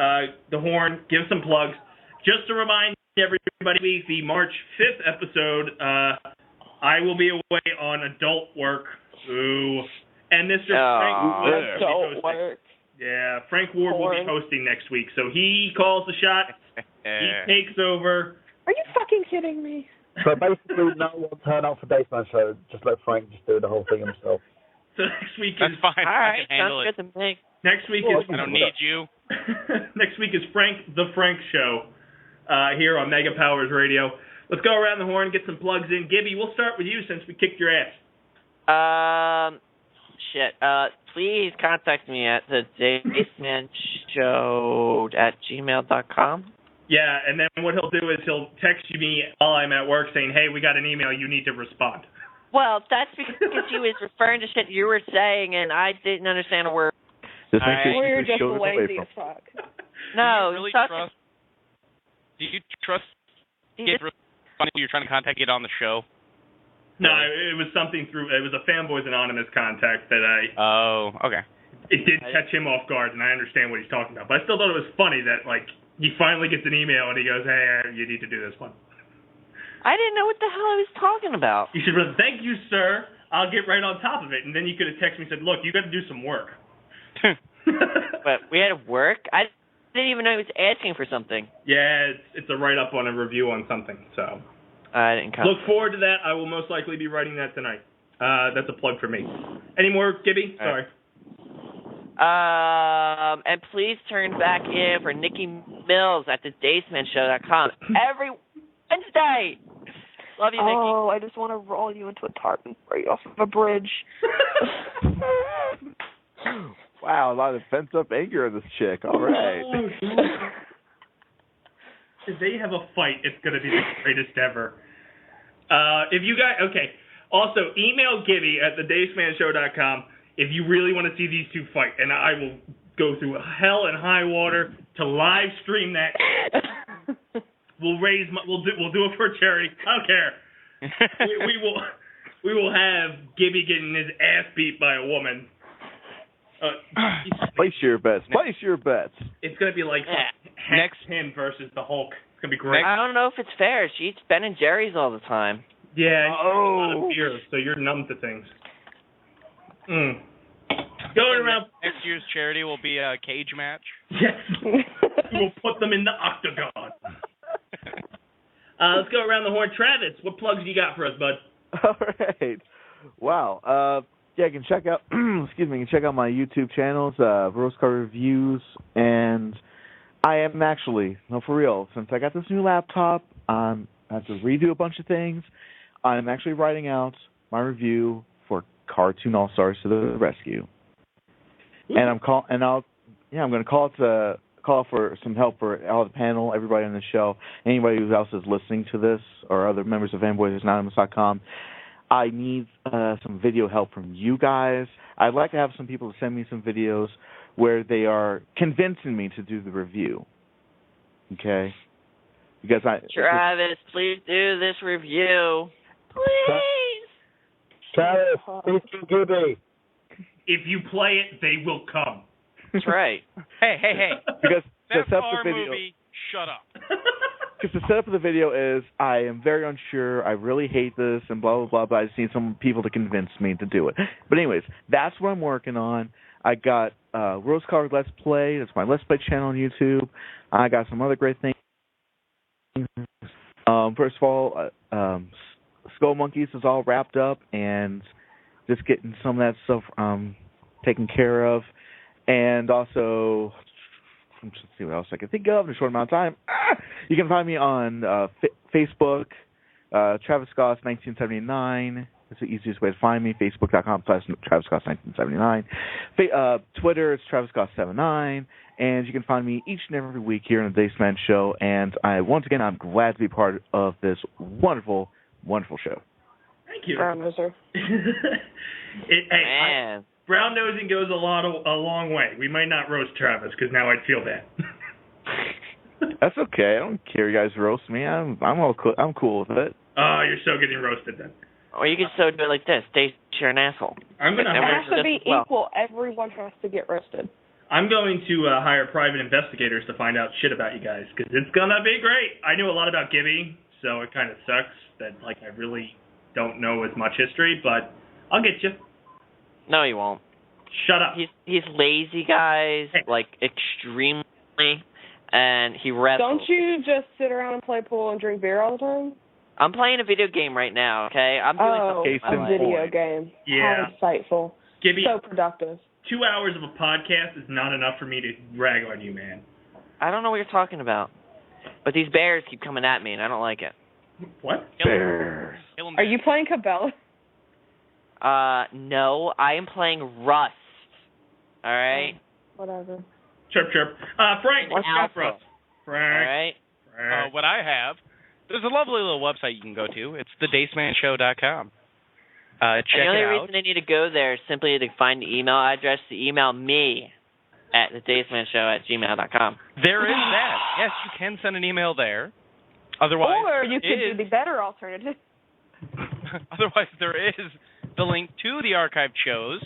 the horn, give some plugs. Just to remind everybody, the March 5th episode, I will be away on adult work. Ooh. And Mr. Frank Ward will be hosting. Yeah, Frank Ward will be hosting next week. So he calls the shot. He takes over. Are you fucking kidding me? So basically, no one turn up for Dace Man show. Just let Frank just do the whole thing himself. So next week That's is fine. All I right, can handle sounds it. good to me. next week is I don't need you. next week is the Frank Show here on Mega Powers Radio. Let's go around the horn, get some plugs in. Gibby, we'll start with you since we kicked your ass. Please contact me at the dacemanshow@gmail.com. Yeah, and then what he'll do is he'll text me while I'm at work saying, hey, we got an email, you need to respond. Well, that's because you was referring to shit you were saying, and I didn't understand a word. Just make sure We're you just show lazy as fuck. No, Do you really suck trust? Do you trust? it. You're trying to contact it on the show. No, it was something through, it was a Fanboys Anonymous contact that Oh, okay. it did catch him off guard, and I understand what he's talking about. But I still thought it was funny that, like, he finally gets an email and he goes, hey, you need to do this one. I didn't know what the hell I was talking about. You should have, thank you, sir. I'll get right on top of it. And then you could have texted me and said, look, you got to do some work. But we had to work? I didn't even know he was asking for something. Yeah, it's a write-up on a review on something, so. I didn't come. Look forward to that. I will most likely be writing that tonight. That's a plug for me. Any more, Gibby? Sorry. And please turn back in for Nikki Mills at the DaceManShow.com every Wednesday. Love you, Nikki. Oh, I just want to roll you into a tartan right off of a bridge. Wow, a lot of pent-up anger in this chick. All right. If they have a fight, it's going to be the greatest ever. If you guys, okay. Also, email Gibby at thedacemanshow.com if you really want to see these two fight, and I will go through hell and high water to live stream that. We'll do it for charity. I don't care. we will have Gibby getting his ass beat by a woman. Place your bets. Place your bets. It's gonna be like next him versus the Hulk. It's gonna be great. I don't know if it's fair. She eats Ben and Jerry's all the time. Yeah, you drink a lot of beer, so you're numb to things. Going around. Next year's charity will be a cage match. Yes. We'll put them in the octagon. Let's go around the horn. Travis, what plugs you got for us, bud? All right. Wow. Yeah, you can check out. You can check out my YouTube channels, Rose Card Reviews, and I am actually, no, for real. Since I got this new laptop, I have to redo a bunch of things. I'm actually writing out my review for Cartoon All Stars to the Rescue, and I'm going to call for some help for all the panel, everybody on the show, anybody who else is listening to this, or other members of FanboysAnonymous.com. I need some video help from you guys. I'd like to have some people to send me some videos where they are convincing me to do the review. Okay? Because Travis, please do this review. Please. Travis, please do Gibby. If you play it, they will come. That's right. Hey. Because that the car video, movie, shut up. Because the setup of the video is, I am very unsure, I really hate this, and blah, blah, blah, but I just need some people to convince me to do it. But anyways, that's what I'm working on. I got Rose Colored Let's Play. That's my Let's Play channel on YouTube. I got some other great things. First of all, Skull Monkeys is all wrapped up, and just getting some of that stuff taken care of. And also, let's see what else I can think of in a short amount of time. You can find me on Facebook, Travis Goss 1979. That's the easiest way to find me. Facebook.com/Travis Goss 1979. Twitter is Travis Goss 79. And you can find me each and every week here on the Dace Man Show. And once again, I'm glad to be part of this wonderful, wonderful show. Thank you. Brown noser. Brown nosing goes a long way. We might not roast Travis because now I'd feel bad. That's okay. I don't care. You guys roast me. I'm cool with it. Oh, you're so getting roasted then. Or you can so do it like this. Dace, you're an asshole. It has to be equal. Everyone has to get roasted. I'm going to hire private investigators to find out shit about you guys because it's gonna be great. I knew a lot about Gibby, so it kind of sucks that I really don't know as much history, but I'll get you. No, you won't. Shut up. He's lazy, guys. Extremely, and he wrestles. Don't you just sit around and play pool and drink beer all the time? I'm playing a video game right now. Okay, I'm doing something. A video game. Yeah. How insightful. Gibby, so productive. 2 hours of a podcast is not enough for me to rag on you, man. I don't know what you're talking about, but these bears keep coming at me, and I don't like it. What? Bears. Are you playing Cabela? No, I am playing Rust. All right. Whatever. Chirp, chirp. Frank, what's up, Frank? All right. What I have, there's a lovely little website you can go to. It's thedacemanshow.com. Check the only it out. reason they need to go there is simply to find the email address to email me at thedacemanshow@gmail.com. There is that. Yes, you can send an email there. Otherwise, or you could do the better alternative. Otherwise, there is the link to the archived shows,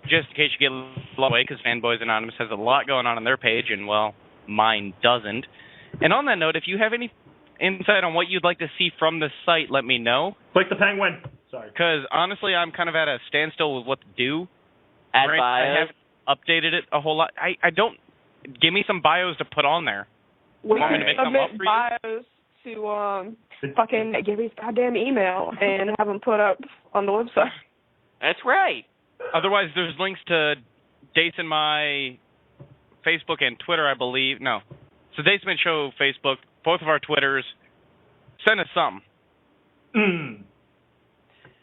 just in case you get blown away, because Fanboys Anonymous has a lot going on their page, and, well, mine doesn't. And on that note, if you have any insight on what you'd like to see from the site, let me know. Click the penguin. Sorry. Because, honestly, I'm kind of at a standstill with what to do. Add I bios. haven't updated it a whole lot. I don't... Give me some bios to put on there. We Want me can to make them up submit for bios to fucking Gibby's goddamn email and have them put up on the website. That's right. Otherwise, there's links to Dace and my Facebook and Twitter, I believe. No. So Dace Man Show Facebook, both of our Twitters. Send us some.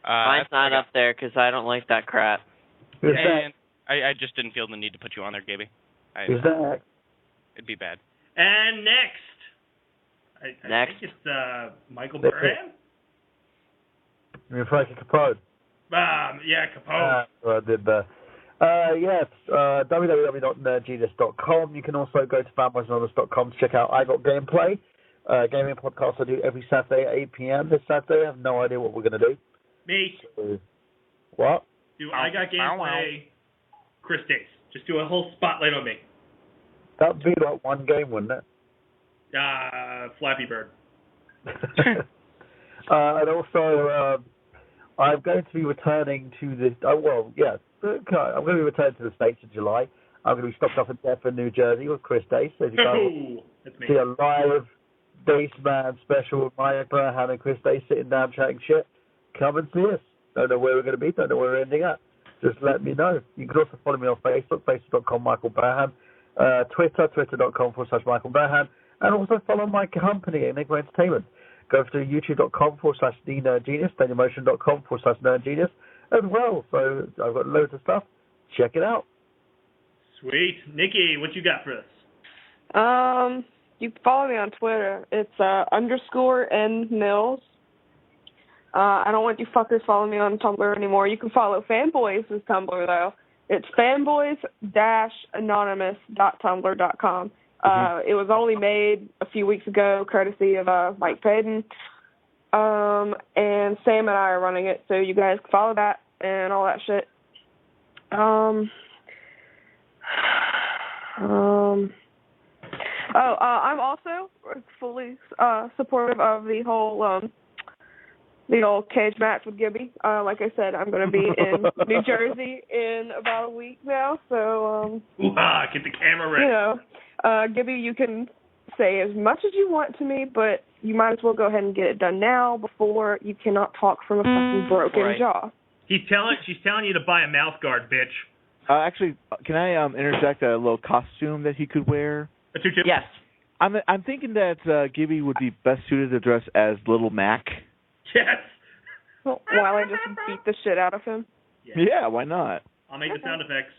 Mine's not up there because I don't like that crap. And I just didn't feel the need to put you on there, Gibby. It'd be bad. And next. I think it's Michael Burhan. You mean Frankie Capone? Yeah, Capone. I did that. Yes, www.nerdgenius.com. You can also go to fanboysanonymous.com to check out I Got Gameplay, gaming podcast I do every Saturday at 8 p.m. This Saturday, I have no idea what we're going to do. Me. What? Do I Got Gameplay, Chris Dace. Just do a whole spotlight on me. That'd be like one game, wouldn't it? Flappy Bird. And also, I'm going to be returning to the... I'm going to be returning to the States in July. I'm going to be stopped off in Deptford, New Jersey with Chris Dace. So if you guys see a live Dace Man special with Mike Burhan and Chris Dace sitting down chatting shit, come and see us. Don't know where we're going to be, don't know where we're ending at. Just let me know. You can also follow me on Facebook, facebook.com Michael Burhan, Twitter, twitter.com/Michael Burhan, and also follow my company, Enigma Entertainment. Go to youtube.com/TheNerdGenius, dailymotion.com/NerdGenius as well. So I've got loads of stuff. Check it out. Sweet. Nikki, what you got for us? You can follow me on Twitter. It's _N_Mills. I don't want you fuckers following me on Tumblr anymore. You can follow Fanboys' Tumblr, though. It's fanboys-anonymous.tumblr.com. It was only made a few weeks ago, courtesy of Mike Payton. And Sam and I are running it, so you guys can follow that and all that shit. I'm also fully supportive of the whole the old cage match with Gibby. Like I said, I'm going to be in New Jersey in about a week now, so get the camera ready. You know, Gibby, you can say as much as you want to me, but you might as well go ahead and get it done now before you cannot talk from a fucking broken jaw. She's telling you to buy a mouth guard, bitch. Actually, can I interject a little costume that he could wear? A tutu? Yes. I'm thinking that Gibby would be best suited to dress as Little Mac. Yes. Well, while I just beat the shit out of him. Yeah, why not? I'll make the sound effects.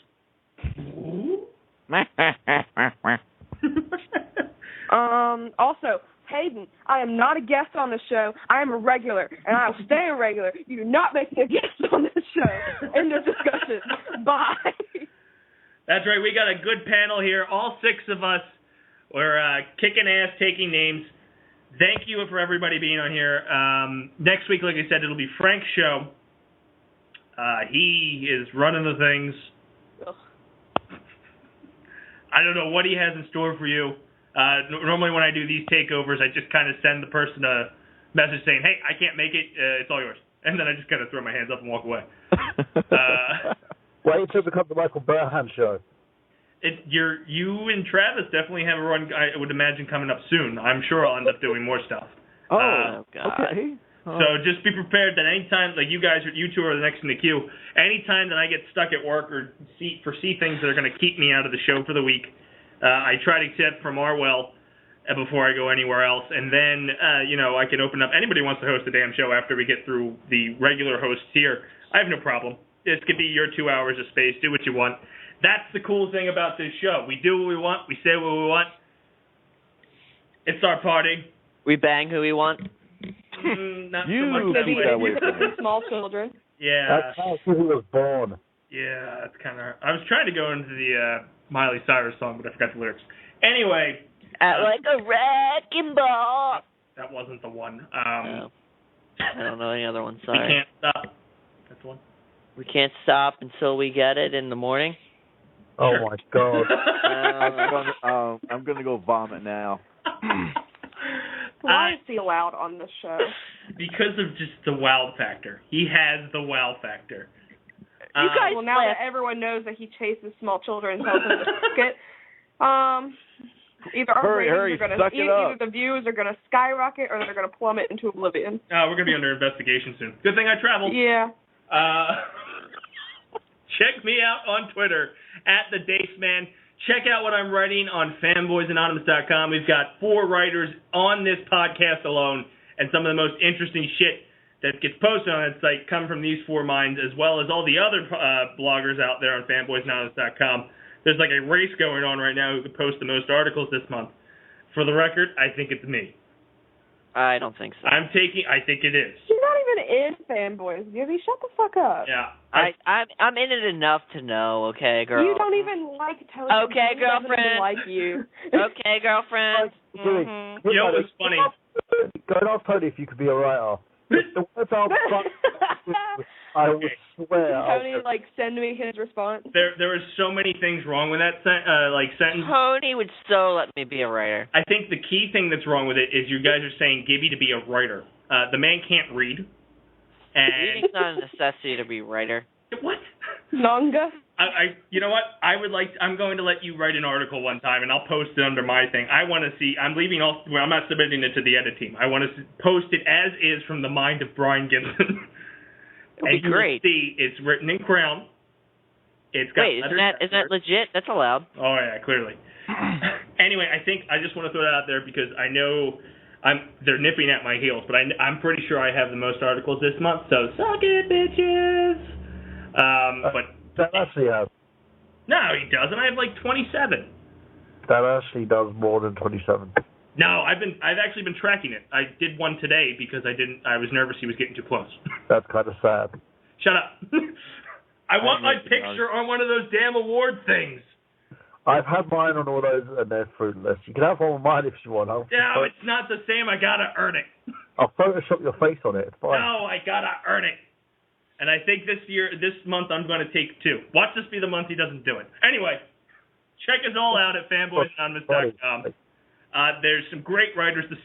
Also, Hayden, I am not a guest on the show. I am a regular, and I will stay a regular. You do not make me a guest on this show. End of discussion. Bye. That's right. We got a good panel here. All 6 of us. We're kicking ass, taking names. Thank you for everybody being on here. Next week, like I said, it'll be Frank's show. He is running the things. Ugh. I don't know what he has in store for you. Normally when I do these takeovers, I just kind of send the person a message saying, hey, I can't make it. It's all yours. And then I just kind of throw my hands up and walk away. Wait until it becomes the Michael Burhan show. You and Travis definitely have a run, I would imagine, coming up soon. I'm sure I'll end up doing more stuff. Oh, God. Okay. So just be prepared that anytime, like you two are the next in the queue, anytime that I get stuck at work or foresee things that are going to keep me out of the show for the week, I try to tip from Arwell before I go anywhere else. And then, I can open up. Anybody wants to host a damn show after we get through the regular hosts here, I have no problem. This could be your 2 hours of space. Do what you want. That's the cool thing about this show. We do what we want. We say what we want. It's our party. We bang who we want. Not You so much that keep way. that way from me. Small children. Yeah. That's how he was born. Yeah, that's kind of. I was trying to go into the Miley Cyrus song, but I forgot the lyrics. Anyway. Like a wrecking ball. That wasn't the one. No. I don't know any other one. Sorry. We can't stop. That's the one. We can't stop until we get it in the morning. Oh Sure. my God. I'm gonna go vomit now. Why is he allowed on this show? Because of just the wow factor. He has the wow factor. You guys well, now that everyone knows that he chases small children and tells them to suck it, either our ratings are gonna, either the views are going to skyrocket or they're going to plummet into oblivion. We're going to be under investigation soon. Good thing I traveled. Yeah. Check me out on Twitter at the Dace Man. Check out what I'm writing on fanboysanonymous.com. We've got 4 writers on this podcast alone, and some of the most interesting shit that gets posted on that site come from these 4 minds, as well as all the other bloggers out there on fanboysanonymous.com. There's like a race going on right now who could post the most articles this month. For the record, I think it's me. I don't think so. I think it is. You're not even in Fanboys, Gibby. Shut the fuck up. Yeah. I'm in it enough to know, okay, girl. You don't even like telling Okay, me girlfriend. doesn't even like you. Okay, girlfriend. Mm-hmm. You know what's funny? Go off, Tony, if you could be a writer. The words I would swear. Tony, send me his response. There are so many things wrong with that sentence. Tony would so let me be a writer. I think the key thing that's wrong with it is you guys are saying Gibby to be a writer. The man can't read. And Reading's not a necessity to be a writer. What? Nonga? You know what? I'm going to let you write an article one time, and I'll post it under my thing. I want to see. I'm not submitting it to the edit team. I want to post it as is from the mind of Brian Gibson. That'd be great. See, it's written in Crown. It's got Wait, isn't that legit? That's allowed. Oh yeah, clearly. Anyway, I just want to throw that out there because I know they're nipping at my heels, but I'm pretty sure I have the most articles this month. So suck it, bitches. But that actually has. No, he doesn't. I have 27. That actually does more than 27. No, I've actually been tracking it. I did one today because I was nervous he was getting too close. That's kind of sad. Shut up. I want my picture on one of those damn award things. I've had mine on all those, and they're fruitless. You can have one of mine if you want. No, it's not the same. I gotta earn it. I'll Photoshop your face on it. It's fine. No, I gotta earn it. And I think this month, I'm going to take 2. Watch this be the month he doesn't do it. Anyway, check us all out at fanboysanonymous.com. There's some great writers. The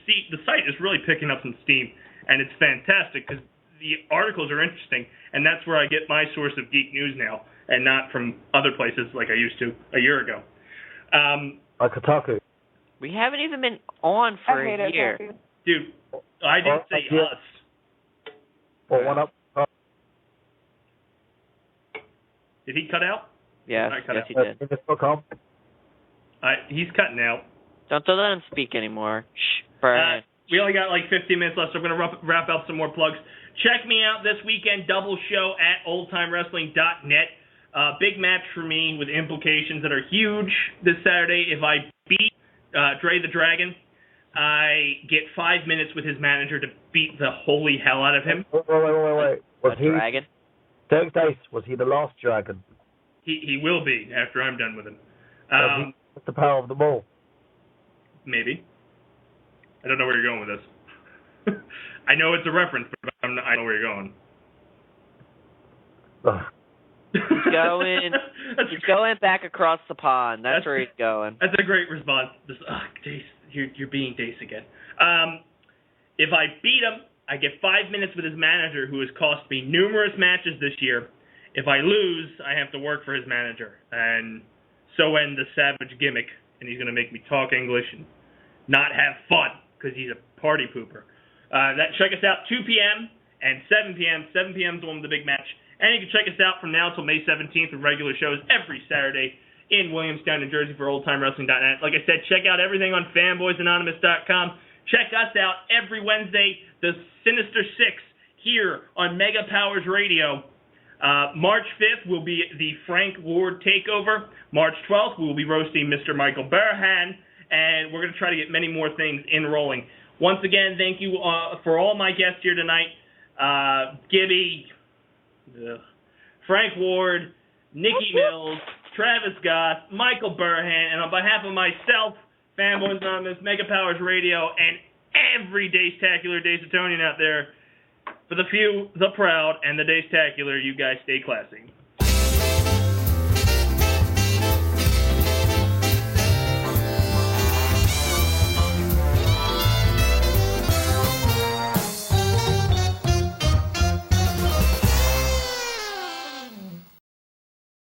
site is really picking up some steam, and it's fantastic because the articles are interesting, and that's where I get my source of geek news now, and not from other places like I used to a year ago. Like Kotaku. We haven't even been on for a year. Dude, I didn't say us. Or one up. Did he cut out? Yes, I cut yes, out. he did. He's cutting out. Don't let him speak anymore. Shh, Brian. We only got like 15 minutes left, so I'm going to wrap up some more plugs. Check me out this weekend, double show at oldtimewrestling.net. Big match for me with implications that are huge this Saturday. If I beat Dre the Dragon, I get 5 minutes with his manager to beat the holy hell out of him. Wait. Was he dragon? Dace, was he the last dragon? He will be after I'm done with him. What's the power of the ball? Maybe. I don't know where you're going with this. I know it's a reference, but I don't know where you're going. He's going back across the pond. That's where he's going. That's a great response. Dace, you're being Dace again. If I beat him, I get 5 minutes with his manager, who has cost me numerous matches this year. If I lose, I have to work for his manager. And so end the savage gimmick, and he's going to make me talk English and not have fun, because he's a party pooper. Check us out 2 p.m. and 7 p.m. 7 p.m. is the one with the big match. And you can check us out from now until May 17th with regular shows every Saturday in Williamstown, New Jersey for oldtimewrestling.net. Like I said, check out everything on fanboysanonymous.com. Check us out every Wednesday, the Sinister Six, here on Mega Powers Radio. March 5th will be the Frank Ward Takeover. March 12th, we will be roasting Mr. Michael Barahan, and we're going to try to get many more things enrolling. Once again, thank you for all my guests here tonight. Gibby, Frank Ward, Nikki Mills, Travis Goss, Michael Barahan, and on behalf of myself, Fanboys Anonymous, Mega Powers Radio, and every Dace-tacular Dace-atonian out there, for the few, the proud, and the Dace-tacular, you guys stay classy.